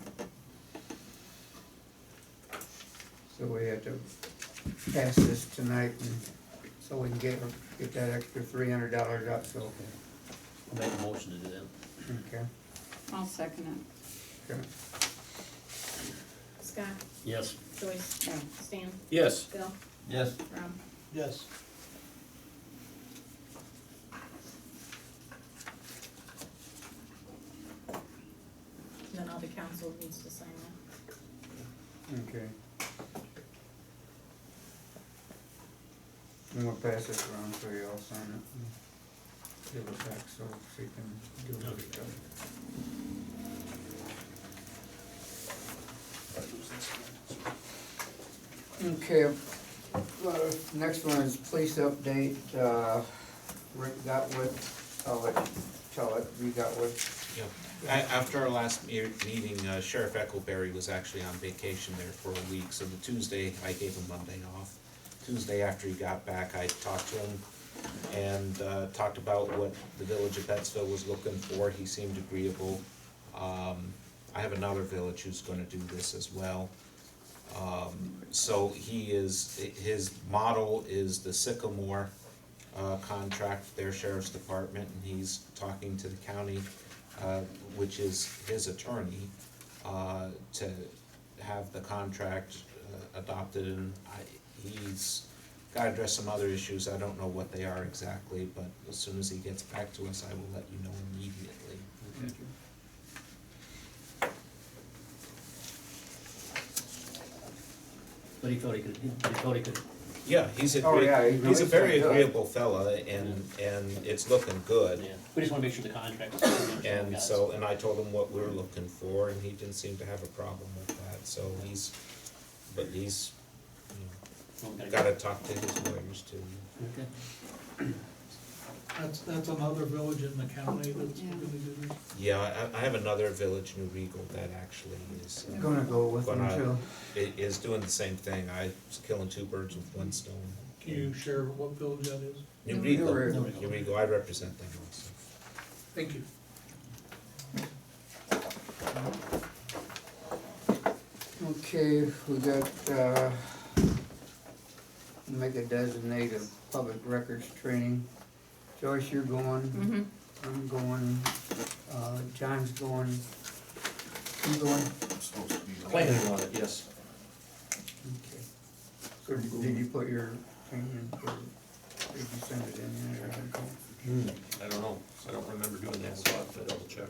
So we had to pass this tonight, and so we can get that extra $300 out, so, I'll make a motion to do that. okay, I'll second okay. Scott, Yes. Joyce, Yeah. Stan, Yes. Bill, Yes. Rob. Yes. Then all the council needs to sign that. Okay. I'm gonna pass this around so you all sign it. and Give it back so she can do it. Okay, next one is police update, Rick Gotwood, tell it, you Gotwood. Yeah. After our last meeting, Sheriff Eckleberry was actually on vacation there for a week, so the Tuesday, I gave him Monday off. Tuesday after he got back, I talked to him and talked about what the village of Bettsville was looking for. He seemed agreeable. I have another village who's gonna do this as well. So his model is the Sycamore contract, their sheriff's department, and he's talking to the county, which is his attorney, to have the contract adopted, and he's gotta address some other issues, I don't know what they are exactly, but as soon as he gets back to us, I will let you know immediately. Okay. But he felt he could, Yeah, he's Oh, yeah, he's a he's very done good. agreeable fella, and it's looking good. yeah, we just wanna make sure the contract is. And so, and I told him what we were looking for, and he didn't seem to have a problem with that, so he's, you know, gotta talk to his lawyers too. Okay. That's another village in the county that's Yeah. gonna do this? Yeah, I have another village, New Regal, that actually is, Gonna go with them too. is doing the same thing. I was killing two birds with one stone. Can you share what village that is? New Regal, Regal. New Regal, I represent them also. Thank you. Okay, we got, make a designated public records training. Joyce, you're going, Mm-hmm. I'm going, John's going, you going? I'm supposed to be. Planning on it, yes. Okay. So did you put your thing in, or did you send it in yet, or anything? I don't know, I don't remember doing that, so I'll have to double check.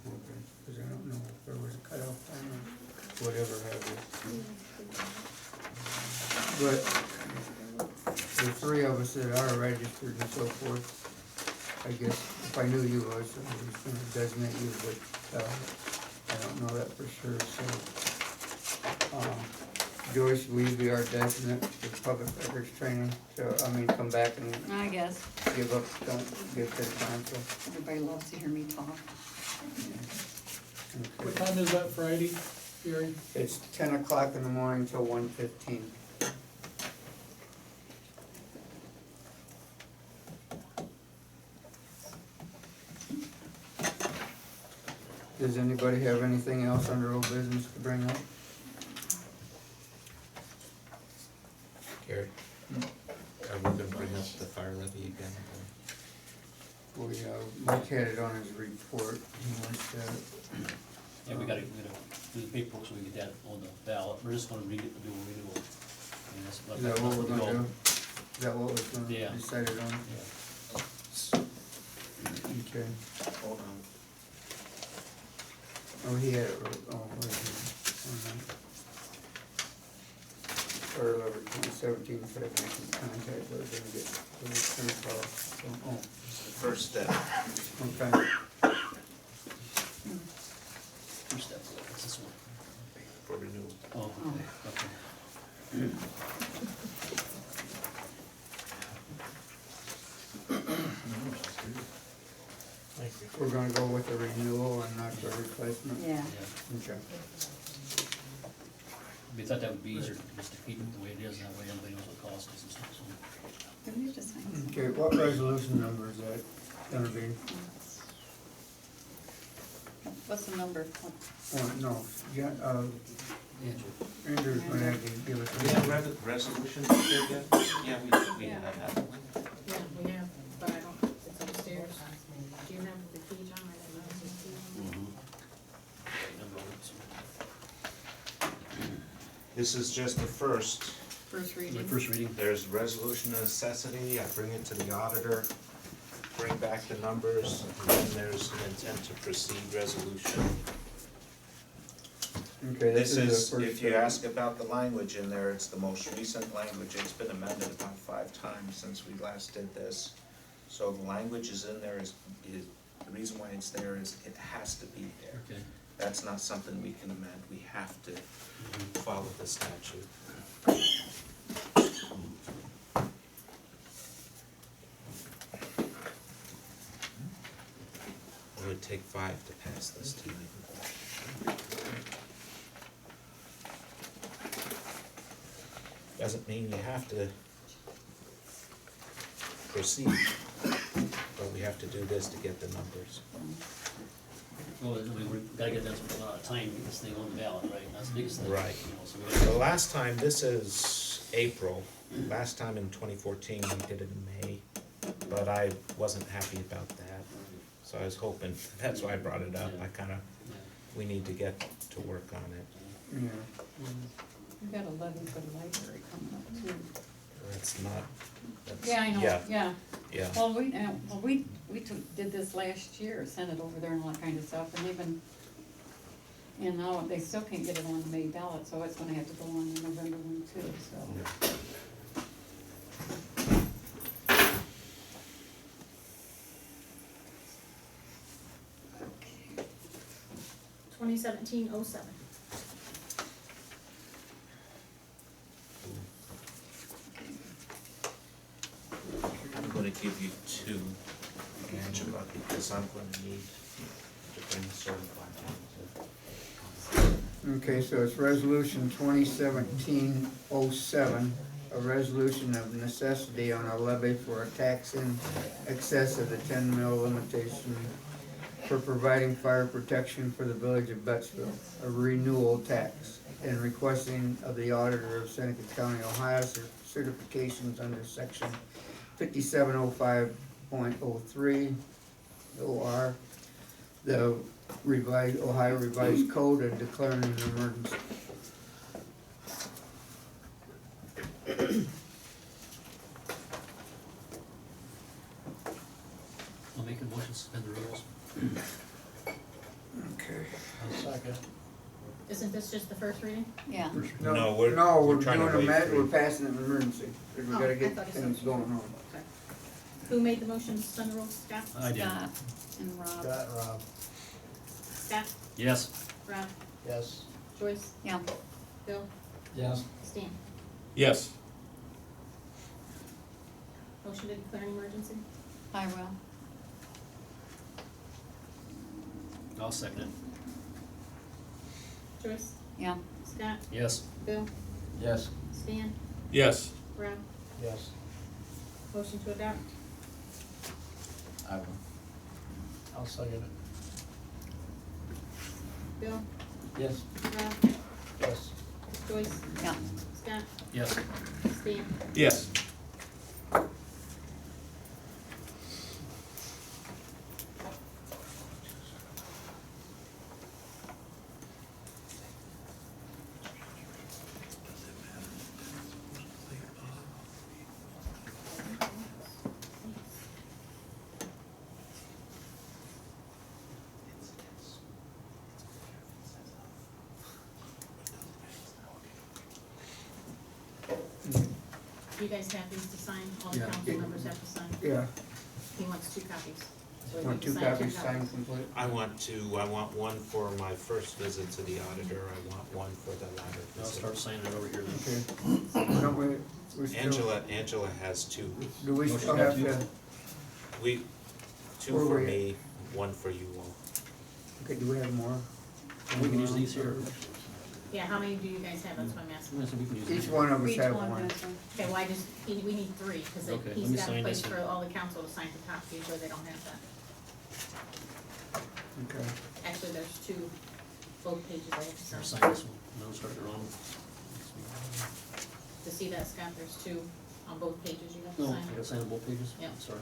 Okay, cause I don't know if there was a cutoff time or whatever have you. But the three of us that are registered and so forth, I guess if I knew you was, I was gonna designate you, but, I don't know that for sure, so. Joyce, will you be our designate for public records training? So, I mean, come back and I guess, give up, don't give to the council. everybody loves to hear me talk. What Okay. time is that Friday, Gary? It's 10 o'clock in the morning till 1:15. Does anybody have anything else under old business to bring up? Gary, are we gonna bring up the fire levy again? We, Mike had it on his report, he wants to, Yeah, we gotta do the paperwork so we get that on the ballot, we're just gonna read it, do a renewal. And that's is that what we're gonna do? Is that what was gonna be Yeah. decided on? Yeah. Okay. Hold on. Oh, he had it, where is he? Or 2017, so I can contact her, then get the return call, so, oh, It's the first step. okay. First step, what's this one? For renewal. Oh, okay. We're gonna go with the renewal and not the replacement? Yeah. Yeah. Okay. We thought that would be easier just to keep it the way it is, that way everybody knows what it costs us and stuff, so. Did we just sign something? Okay, what resolution number is that gonna be? What's the number? Oh, no, yeah, Andrew. Andrew's gonna have to give us. Do we have resolutions there yet? Yeah, we Yeah. have, haven't we? Yeah, we have, but I don't, it's upstairs. Do you have the key, John? I didn't know it was the key. Number one, so. This is just the first. First My reading? first reading. There's resolution of necessity, I bring it to the auditor, bring back the numbers, and then there's an intent to proceed resolution. Okay, This this is is, the first. if you ask about the language in there, it's the most recent language, it's been amended about 5 times since we last did this. So the language is in there is, the reason why it's there is it has to be there. Okay. That's not something we can amend, we have to follow the statute. It would take 5 to pass this tonight. Doesn't mean you have to proceed, but we have to do this to get the numbers. Well, we gotta get that a lot of time, to get this thing on the ballot, right, that's the biggest thing. Right. You know, so we The gotta, last time, this is April, last time in 2014, we did it in May, but I wasn't happy about that. So I was hoping, that's why I brought it up, I kinda, yeah. we need to get to work on it. Yeah. We've got a levy for the library coming up too. That's not, that's, Yeah, I know, yeah. yeah. Well, we did this last year, sent it over there and all that kind of stuff, and they've been, and now they still can't get it on the May ballot, so it's gonna have to go on the November one too, so. 2017-07. I'm gonna give you 2, Angela, because I'm gonna need to bring certified. Okay, so it's resolution 2017-07, a resolution of necessity on a levy for a tax in excess of the 10 mil limitation for providing fire protection for the village of Bettsville, a renewal tax, and requesting of the auditor of Seneca County, Ohio, certifications under section 5705.03 OR, the Ohio Revised Code, and declaring an emergency. Okay. Isn't this just the first reading? Yeah. No, we're we're trying to doing wait for- we're passing an emergency, 'cause we Oh, gotta I get thought it said- things going on. Okay. Who made the motion to suspend the rules? Scott? I did. Scott and Rob. Rob. Scott? Yes. Rob? Yes. Joyce? Yeah. Bill? Yes. Stan? Yes. Motion to declare an emergency? I will. I'll second it. Joyce? Yeah. Scott? Yes. Bill? Yes. Stan? Yes. Rob? Yes. Motion to adopt? I will. I'll second it. Bill? Yes. Rob? Yes. Joyce? Yeah. Scott? Yes. Stan? Yes. You guys have these to sign? All the Yeah. council members have to sign? Yeah, He wants 2 copies. So we want need to 2 sign copies 2 signed complete? I want one for my first visit to the auditor, I want one for the latter I'll visit. start signing it over here then. Okay. Don't we still, Angela has 2. do we Motion still got have two? to, 2 Where for were you? me, 1 for you all. okay, do we have more? We can use these here. Yeah, how many do you guys have? That's what I'm asking. Yes, we can use Each these. one of us Each have one one. has one. Okay, well, we need 3, because Okay, let he's me got a sign place this for one. all the council to sign the top, usually they don't have that. Okay. Actually, there's 2, both pages I have to I'll sign. sign this one. No, start it wrong. To see that, Scott, there's 2 on both pages you have to No, sign. I gotta sign on both pages? Yeah. Sorry.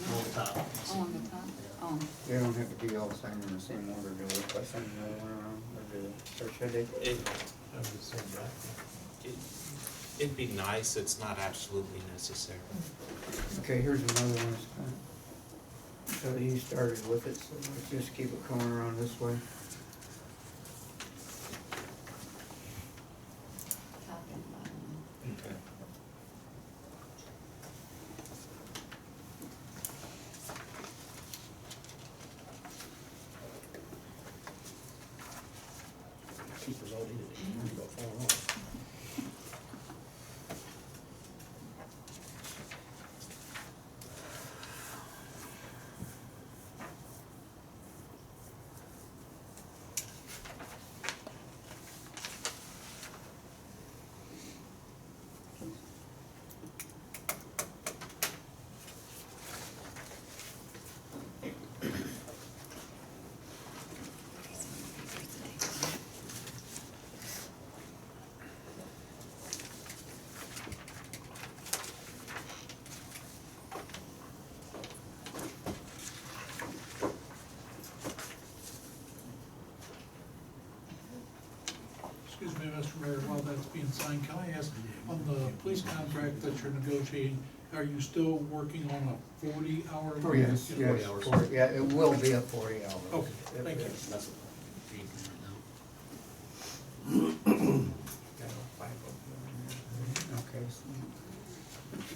On the top. Oh, on the top. Oh. They don't have to be all signed in the same order, do we? If I send another one around, or should they? It'd be nice, it's not absolutely necessary. Okay, here's another one, Scott. So he started with it, so let's just keep it going around this way. Top and bottom. Okay. Keepers all needed. About 4 wrong. Excuse me, Mr. Mayor, while that's being signed, can I ask, on the police contract that you're negotiating, are you still working on a 40-hour? Oh, yes, Yeah, yes, 40 hours. 40, yeah, it will be a 40 hour. Okay, thank you. That's what we're reading right Okay, so,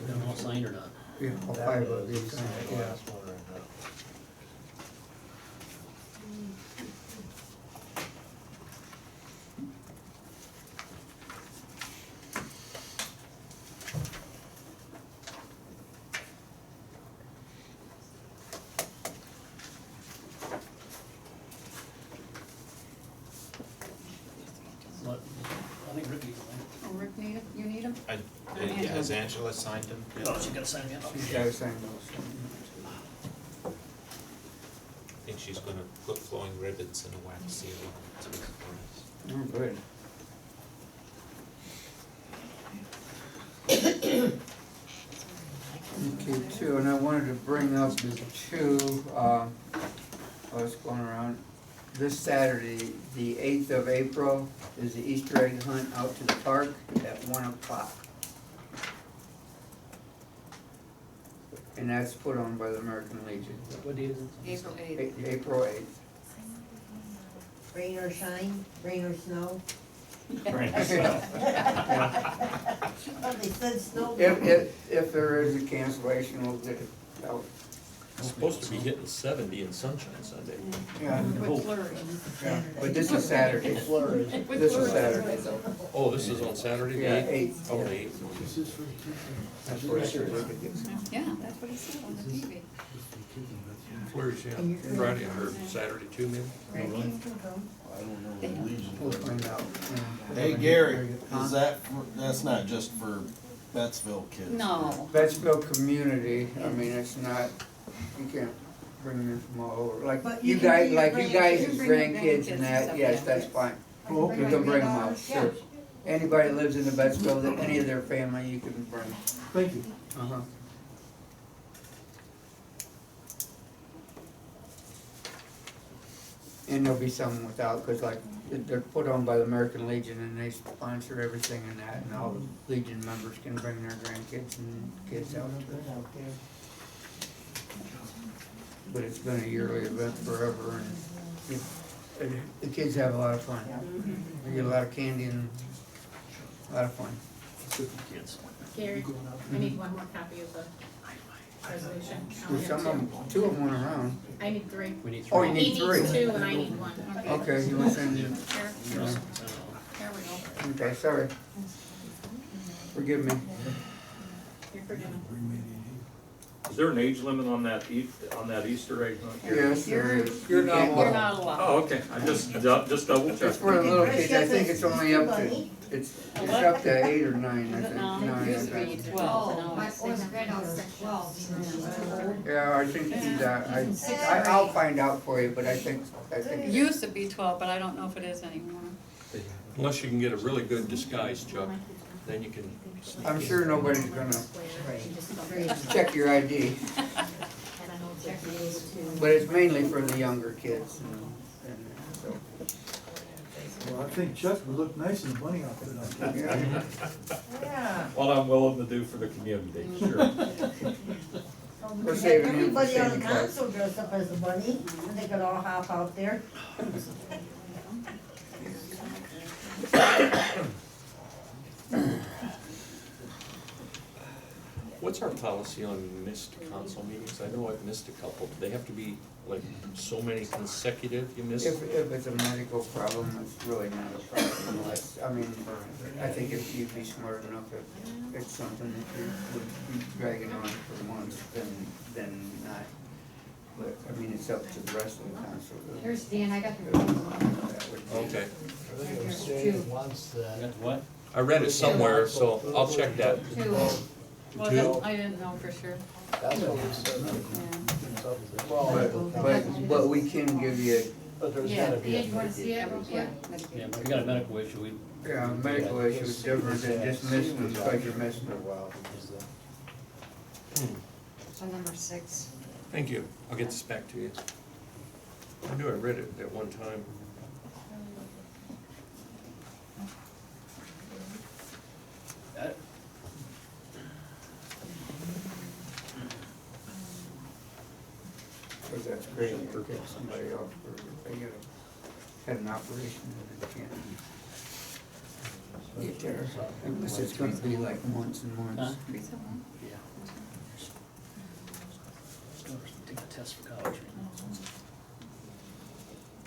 now. Them all signed or not? yeah, all 5 of these, yeah. What? I think Rick needs them. Oh, Rick need it? You need them? Has Angela signed them? Oh, she gotta sign it. She's gotta sign those. I think she's gonna put flowing ribbons and a wax seal on it too. Oh, good. Okay, 2, and I wanted to bring up the 2, I was going around, this Saturday, the 8th of April, is the Easter egg hunt out to the park at 1 o'clock. and that's put on by the American Legion. What day is it? April 8th. April 8th. Rain or shine, rain or snow. Right, so, Oh, they said snow. If there is a cancellation, we'll get it out. It's supposed to be hitting 70 and sunshine Sunday. Yeah, With flurries. yeah, but this is Saturday. With This is flurries. Saturday. Oh, this is on Saturday, the Yeah, 8th? 8th. Oh, the 8th. This is for the kids. That's what I should look at this. Yeah, that's what he said on the TV. Flurries, yeah. Friday or Saturday too, maybe? I don't know, the Legion. We'll find out. yeah. Hey Gary, Huh? is that, that's not just for Bettsville kids? No. Bettsville community, I mean, it's not, you can't bring them in from all over, like But you you can guys, bring like your you guys grandkids. as You can bring your grandkids grandkids and and that, stuff, yes, yeah. that's fine. Oh, You can bring them out, Yeah. sure. Anybody that lives in the Bettsville, that any of their family, you can bring. Thank you. Uh-huh. And there'll be some without, cause like, they're put on by the American Legion and they sponsor everything in that, and all the Legion members can bring their grandkids and kids out to it. But it's been a yearly event forever, and the kids have a lot of fun. They get a lot of candy and a lot of fun. Good for kids. Gary, I need one more copy of the resolution. I only There's have some of them, two of them went around. I need three. We need Oh, three. you He need three? needs two and I need one. Okay, you want to send you? Here, Yeah. there we go. Okay, sorry. Forgive me. You're forgiven. is there an age limit on that Easter egg hunt? Gary? Yes, there is. You're You can't You're go. not allowed. Oh, okay, I just double It's checked. for the little Chris kids, I gets think a it's only up to, bunny. it's up to 8 or 9, I Is it think. now? Nine, It I used to be think. 12, and Oh, now my it's oldest 6. granddaughter's 12, so she's old. Yeah, I think she's, I'll find out for you, but I think. It used to be 12, but I don't know if it is anymore. Unless you can get a really good disguise, Chuck, then you can sneak I'm in. sure nobody's gonna check your ID, but it's mainly for the younger kids and so. Well, I think Chuck would look nice in a bunny outfit on that. Yeah. Yeah. What I'm willing to do for the community, sure. We're saving him for Everybody on the Santa Claus. council dressed up as a bunny, and they could all hop out there. What's our policy on missed council meetings? I know I've missed a couple. Do they have to be like so many consecutive you miss? If it's a medical problem, it's really not a problem unless, I mean, I think if you'd be smart enough, if it's something that you would be dragging on for months, then not. But, I mean, it's up to the rest of the council. Here's Dan, I got the rules on That would be- Okay, There's two. What? I read it somewhere, so I'll check that. Two. Was it? I didn't know for sure. But we can give you, Yeah, Dan, you wanna see it real Yeah. quick? Yeah, if we got a medical issue, we. yeah, medical issues different than just missing them because you're missing a while. So number 6. Thank you. I'll get this back to you. I knew I read it at one time. Because that's crazy to get somebody off for, if they had an operation and they can't get there. Unless it's gonna be like months and months. Huh? 371? Yeah. Let's go take a test for college.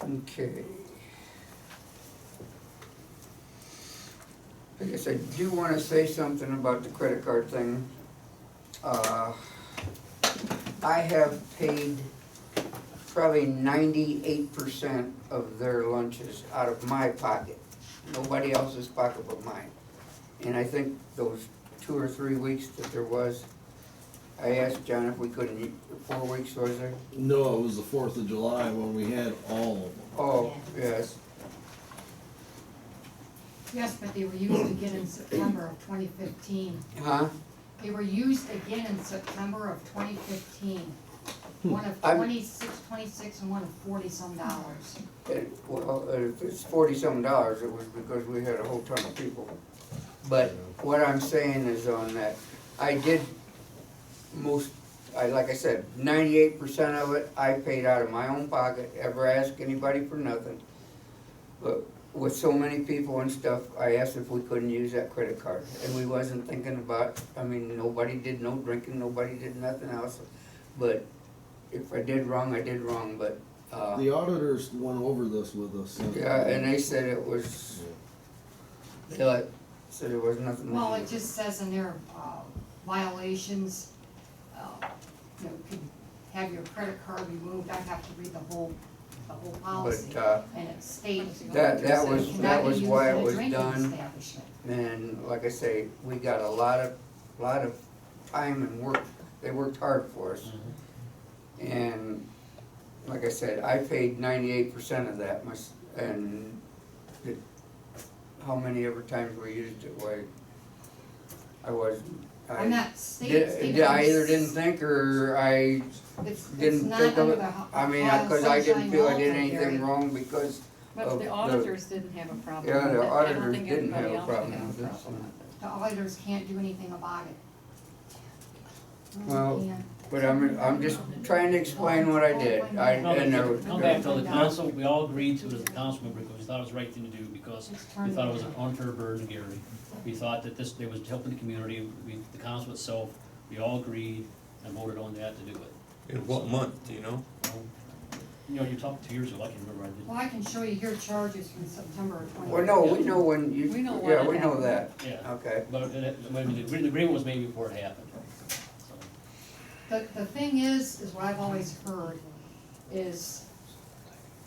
Okay. I guess I do wanna say something about the credit card thing. I have paid probably 98% of their lunches out of my pocket. Nobody else's pocket but mine. And I think those 2 or 3 weeks that there was, I asked John if we couldn't eat, 4 weeks was there? No, it was the 4th of July when we had all of them. Oh, yes. Yes, but they were used again in September of 2015. Huh? They were used again in September of 2015. One of I'm- 26, and one of $40-some. Well, if it's $40-some, it was because we had a whole ton of people. But what I'm saying is on that, I did most like I said, 98% of it I paid out of my own pocket, ever asked anybody for nothing. But with so many people and stuff, I asked if we couldn't use that credit card, and we wasn't thinking about, I mean, nobody did no drinking, nobody did nothing else. But if I did wrong, I did wrong, but, The auditors went over this with us. yeah, and they said it was, they said there was nothing Well, wrong. it just says in there, violations, you know, could have your credit card removed, I have to read the whole policy. But, And it states. that it was cannot be used why in it a was drinking done. establishment. And like I say, we got a lot of time and work, they worked hard for us. And like I said, I paid 98% of that, and how many ever times we used it, why, I wasn't. I'm not stating. Did I either didn't think, or I It's didn't not think of under it? the I mean, Ohio cause I didn't Sunshine feel I Law did Code, anything Gary. wrong because But of the the- auditors didn't have a problem Yeah, with the it. I don't auditors think didn't have everybody a else would problem have with a this. problem with it. The auditors can't do anything about it. Well, They can't. but I'm just trying to explain what I did. And there was. Come back to the council, we all agreed to it as a council member, because we thought it was the right thing to do, because we thought it was an unfair burden to Gary. We thought that this, they was helping the community, the council itself, we all agreed and voted on that to do it. In what month, do you know? You know, you talked 2 years ago, I can remember, I did. Well, I can show you here charges from September of 20. Well, no, we know when you, We know when yeah, it we know happened. that. Yeah, Okay. but the agreement was made before it happened. So, The thing is what I've always heard, is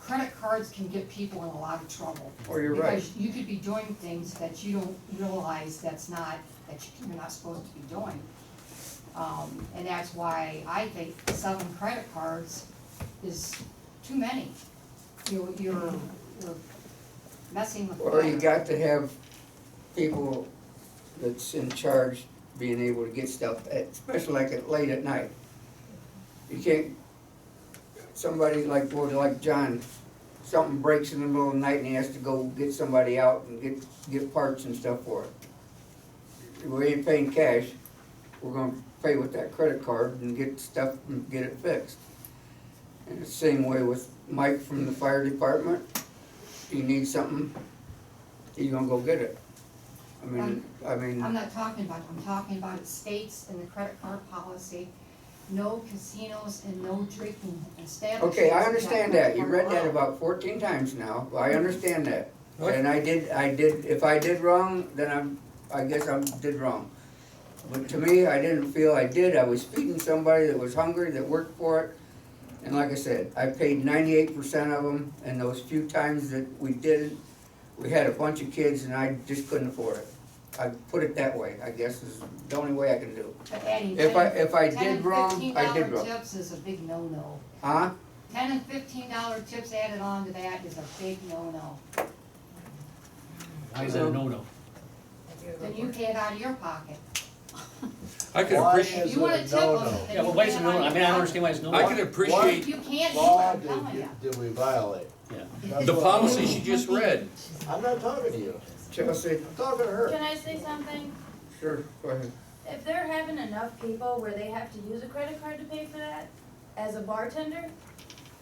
credit cards can get people in a lot of trouble. Oh, you're right. Because you could be doing things that you don't realize that you're not supposed to be doing. And that's why I think 7 credit cards is too many. You're messing with. Or you got to have people that's in charge being able to get stuff, especially late at night. You can't, somebody like John, something breaks in the middle of the night and he has to go get somebody out and get parts and stuff for it. We ain't paying cash, we're gonna pay with that credit card and get stuff and get it fixed. And the same way with Mike from the fire department, you need something, he's gonna go get it. I'm not talking about, I'm talking about it states in the credit card policy, no casinos and no drinking establishments. Okay, I understand that, you are read that allowed. about 14 times now, I understand that. And I did, if I did wrong, then I guess I did wrong. But to me, I didn't feel I did, I was feeding somebody that was hungry, that worked for it. And like I said, I paid 98% of them, and those few times that we didn't, we had a bunch of kids and I just couldn't afford it. I put it that way, I guess is the only way I can do. But adding If I 10 did wrong, I did $15 wrong. tips is a big no-no. Huh? $10 and $15 tips added on to that is a big no-no. why is that a no-no? Then you pay it out of your pocket. I can appreciate, If you wanna tip them, then Yeah, but you why pay is it it out no, of I mean, your I don't pocket. understand why it's no. I can appreciate You can't do Law it, I'm telling you. did we violate? Yeah. the policy she just read. I'm not talking to you, Chelsea, I'm talking to her. Can I say something? sure, go ahead. If they're having enough people where they have to use a credit card to pay for that, as a bartender,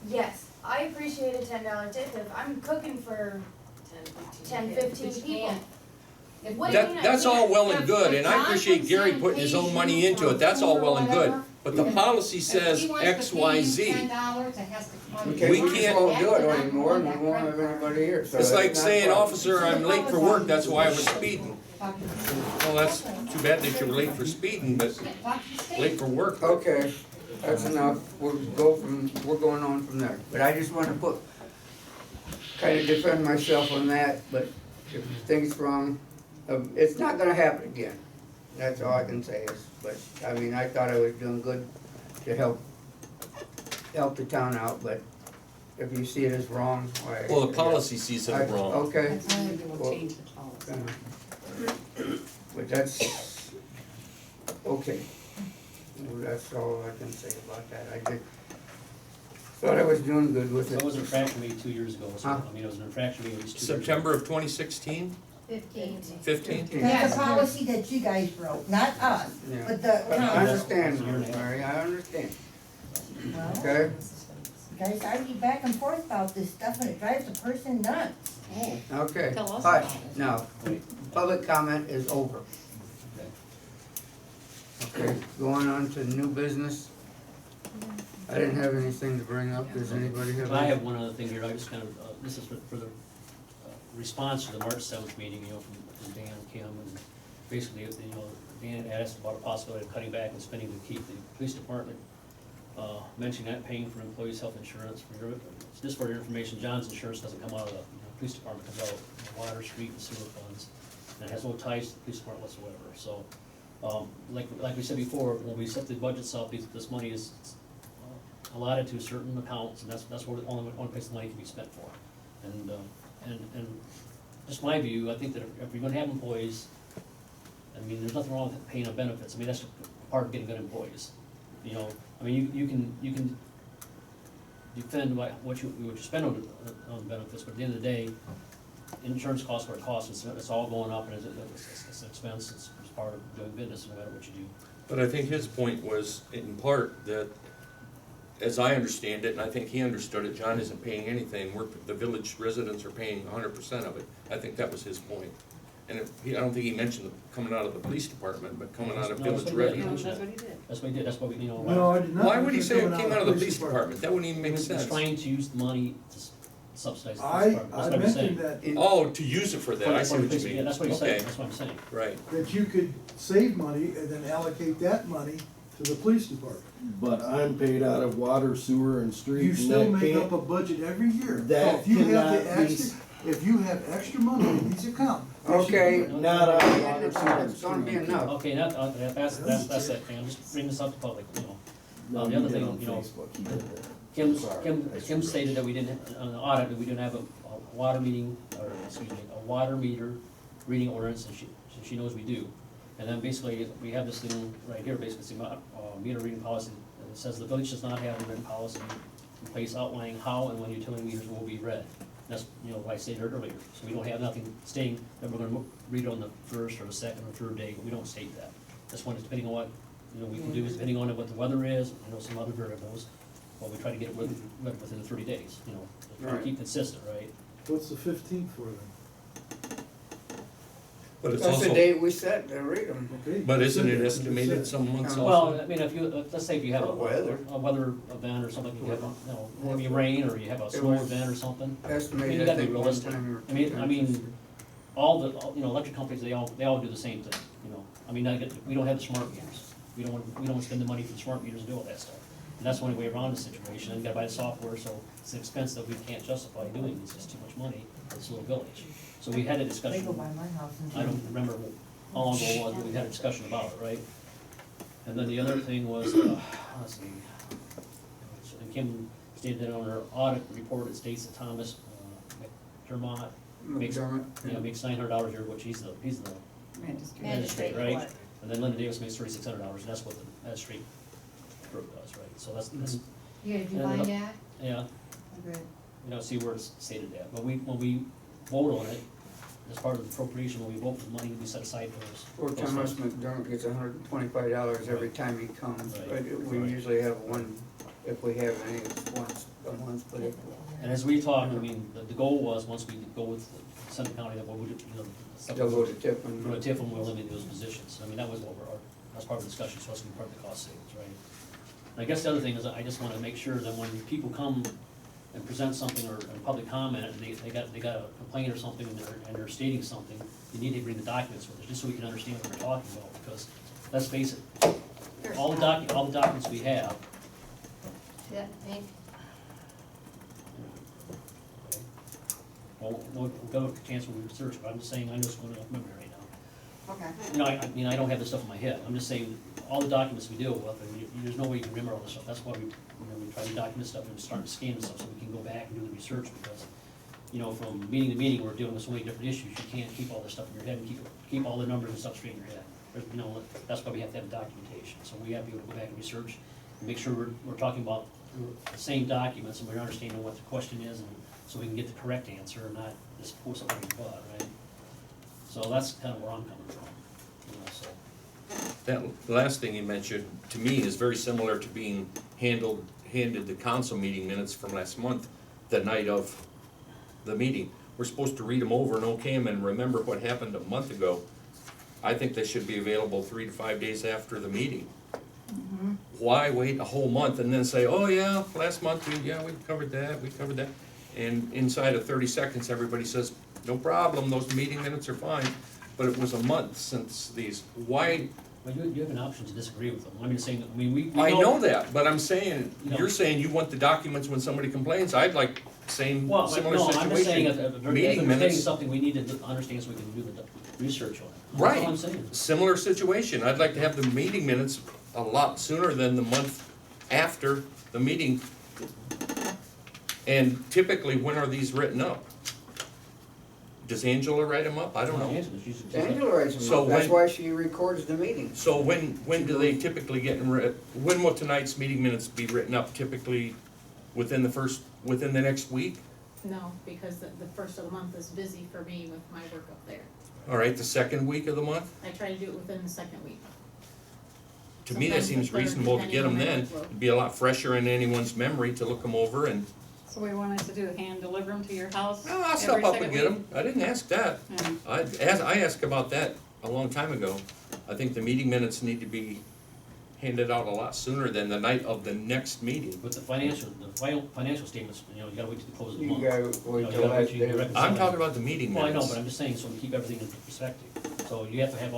yes, I appreciate a $10 tip if I'm cooking for 10, 15 But you people. can't. What do you mean I That's all can't? well and good, and I John appreciate comes Gary in, putting his own pays money you into for it, that's all food or well and good. whatever, But the policy says If he wants to X, pay Y, you Z. $10, it has to come. Okay, We we just can't- won't do it That's anymore, and not we won't have credit card. anybody here, so. It's that's like not saying, a problem. officer, I'm late for work, that's why I was speeding. Well, that's too bad that you were late for speeding, but Talk to the state. late for work. Okay, that's enough, we're going on from there, but I just wanna kinda defend myself on that, but if things wrong, it's not gonna happen again. That's all I can say is, but, I mean, I thought I was doing good to help the town out, but if you see it as wrong, why? Well, the policy sees it wrong. Okay. That's why we Well, will change the policy. But that's, okay. Well, that's all I can say about that. I thought I was doing good with So it. it was an infraction made 2 years ago, so, Huh? I mean, it was an infraction made at least 2 years ago. September of 2016? 15. 15? That's a policy that you guys wrote, not us, Yeah. but the But I council. understand, Mary, I understand, Well, okay? you guys argue back and forth about this stuff and it drives a person nuts. Okay, Tell us hush, about it. now, public comment is over. Okay, going on to new business. I didn't have anything to bring up, does anybody have? I any? have one other thing here, I just kind of, this is for the response to the March 7th meeting, you know, from Dan, Kim, and basically, you know, Dan had asked about a possibility of cutting back and spending to keep the police department, mentioning that paying for employees' health insurance, just for your information, John's insurance doesn't come out of the police department, it comes out of the water, street, and sewer funds, and it has no ties to the police department whatsoever, so, like we said before, when we set the budgets up, this money is allotted to certain accounts, and that's where the only place the money can be spent for. And just my view, I think that if you're gonna have employees, I mean, there's nothing wrong with paying them benefits, I mean, that's part of getting good employees. You know, I mean, you can defend what you spend on benefits, but at the end of the day, insurance costs what it costs, it's all going up, and it's an expense, it's part of doing business, no matter what you do. But I think his point was, in part, that, as I understand it, and I think he understood it, John isn't paying anything, the village residents are paying 100% of it. I think that was his point. And I don't think he mentioned coming out of the police department, but coming out of No, village that's what he did. revenue. That's what he did. That's what he did, that's what we, you know. No, I did not. Why would he say it Coming came out of the police department? That wouldn't even He make was sense. trying to use the money to subsidize the police I department, that's what I'm saying. mentioned that, Oh, to use it for that, I see what you mean. Yeah, that's what he's saying, Okay, that's what I'm saying. right. that you could save money and then allocate that money to the police department. But I'm paid out of water, sewer, and street, You and still that make can't- up a budget every year. That So if you have the cannot be extra, if you have extra money in these accounts. yes, you Okay. do. Not out of water, sewer, and It's gonna be street. enough. Okay, that's it, man, just bring this up to public, you know. No, The you other did thing, on you know, Facebook, you did that. Kim stated that we didn't, on the audit, that we didn't have a water meeting, or, excuse me, a water meter reading ordinance, and she knows we do. And then basically, we have this thing right here, basically, it's the meter reading policy, and it says the village does not have a written policy in place outlining how and when utility meters will be read. That's, you know, what I stated earlier, so we don't have nothing stating that we're gonna read on the first or the second or third day, we don't state that. That's when, depending on what, you know, we can do, is depending on what the weather is, you know, some other variables, well, we try to get it read within the 30 days, you know, try to Right. keep consistent, right? What's the 15th for then? But it's That's the also, date we set to read them. Okay. but isn't it December, estimated December. some months Well, also? I mean, if you, let's say if you have a Weather. weather event or something, you have, you know, maybe rain, or you have a snow was event or something. I mean, Estimated, you I gotta be think, one realistic. time or I mean, two I times mean, this year. you know, electric companies, they all do the same thing, you know. I mean, we don't have the smart meters. We don't spend the money for the smart meters to do all that stuff. And that's the only way around the situation, and you gotta buy the software, so it's an expense that we can't justify doing, it's just too much money for this little village. So we had a They discussion, go by my house and. I don't remember how long ago it was, but we had a discussion about it, right? And then the other thing was, let's see, and Kim stated that on her audit report, it states that Thomas McDermott makes, McDermott, yeah. makes $900 a year, which he's the magistrate, right? And then Linda Davis makes $3,600, and that's what the magistrate group does, right? So that's, Yeah, did you And find the- that? yeah, Good. you know, see where it's stated that, but when we vote on it, as part of the appropriation, when we vote for the money, we set aside for Poor those Thomas funds. McDermott gets $125 every time he comes, Right. but we Right. usually have one, if we have any, it's once a month, but if. And as we talk, I mean, the goal was, once we go with Center County, that we would, you know, stuff. They'll go to Tiffin. Go to Tiffin, we'll eliminate those positions, I mean, that was what that's part of the discussion, so that's gonna be part of the cost savings, right? And I guess the other thing is, I just wanna make sure that when people come and present something or a public comment, and they got a complaint or something, and they're stating something, you need to bring the documents with it, just so we can understand what we're talking about, because, let's face it, all the documents we have, See that, Hank? well, we'll go a chance when we research, but I'm just saying, I just want to remember right now. Okay. You know, I mean, I don't have this stuff in my head, I'm just saying, all the documents we deal with, and there's no way you can remember all this stuff, that's why we try to document stuff and start to scan stuff, so we can go back and do the research, because, you know, from meeting to meeting, we're dealing with so many different issues, you can't keep all this stuff in your head and keep all the numbers and stuff straight in your head. You know, that's why we have to have documentation, so we have to be able to go back and research, and make sure we're talking about the same documents, and we're understanding what the question is, and so we can get the correct answer, and not just pull something in the butt, right? So that's kind of where I'm coming from, you know, so. That last thing you mentioned, to me, is very similar to being handed the council meeting minutes from last month, the night of the meeting. We're supposed to read them over and okay them and remember what happened a month ago. I think they should be available 3 to 5 days after the meeting. Why wait a whole month and then say, oh yeah, last month, we covered that. And inside of 30 seconds, everybody says, no problem, those meeting minutes are fine. But it was a month since these, why? Well, you have an option to disagree with them. I'm just saying, I mean, we I know that, but I'm saying, You know- you're saying you want the documents when somebody complains, I'd like same, Well, similar no, I'm just saying, situation. Meeting it's minutes, something we need to understand so we can do the research on it. That's right, all I'm saying. similar situation, I'd like to have the meeting minutes a lot sooner than the month after the meeting. And typically, when are these written up? Does Angela write them up? I don't know. Angela writes them So up, that's when- why she records the meetings. So when do they typically get, when will tonight's meeting minutes be written up? Typically within the next week? No, because the first of the month is busy for me with my work up there. All right, the second week of the month? I try to do it within the second week. To me, that Sometimes seems the third, reasonable to get them depending on then. my workload. It'd be a lot fresher in anyone's memory to look them over and, So we want us to do, hand deliver them to your house? oh, I'll every stop up second and get week? them. I didn't ask that. Yeah. I asked about that a long time ago. I think the meeting minutes need to be handed out a lot sooner than the night of the next meeting. With the financial statements, you know, you gotta wait till the close of the You month. gotta You wait know, till you gotta last wait till day. you reconcile I'm talking it. about the meeting Well, I minutes. know, but I'm just saying, so we keep everything in perspective. So you have to have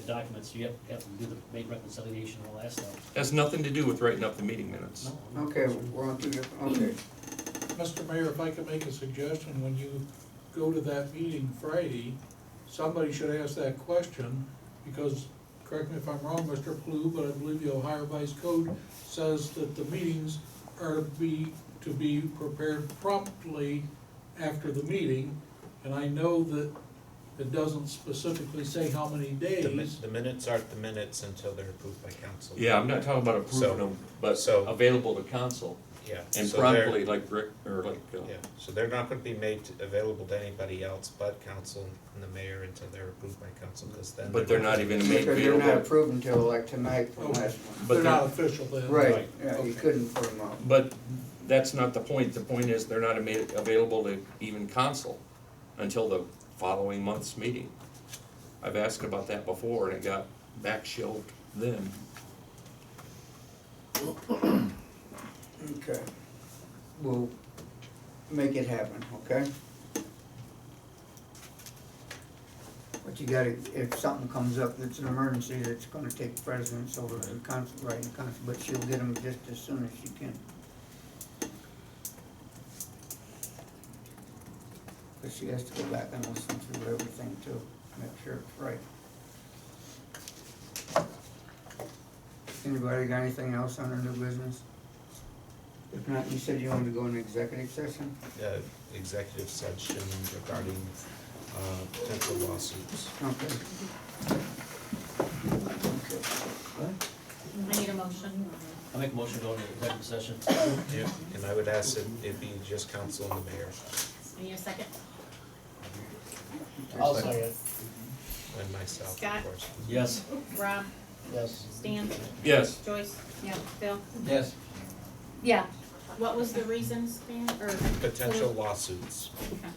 documents, you have to do the make reconciliation and all that stuff. Has nothing to do with writing up the meeting minutes. No, I'm not Okay, sure. we're on two different, okay. Mr. Mayor, if I could make a suggestion, when you go to that meeting Friday, somebody should ask that question, because, correct me if I'm wrong, Mr. Plough, but I believe the Ohio Revised Code says that the meetings are to be prepared promptly after the meeting, and I know that it doesn't specifically say how many days. The minutes aren't the minutes until they're approved by council. Yeah, I'm not talking about approving So- them, but so- available to council. Yeah. And so they're- promptly, like Rick, or like, Yeah, so they're not gonna be made available to anybody else but council and the mayor until they're approved by council, because then. but they're not even made Because they're not available. approved until like tonight from last month. But They're not official then. Right, yeah, you Okay. couldn't put them out. But that's not the point. The point is they're not made available to even council until the following month's meeting. I've asked about that before and it got back shelved then. Okay. We'll make it happen, okay? But you gotta, if something comes up that's an emergency, that's gonna take precedence over the council, right, the council, but she'll get them just as soon as she can. But she has to go back and listen through everything too, make sure it's right. Anybody got anything else on their new business? If not, you said you wanted to go into executive session? Executive session regarding, potential lawsuits. Okay. I need a motion. I make a motion to go into executive session. Yeah, and I would ask that it be just council and the mayor, I need a second. I'll second. and myself, Scott? of course. Yes. Rob? Yes. Stan? Yes. Joyce? Yeah. Bill? Yes. Yeah. What was the reason, Stan, or? Potential lawsuits. Okay.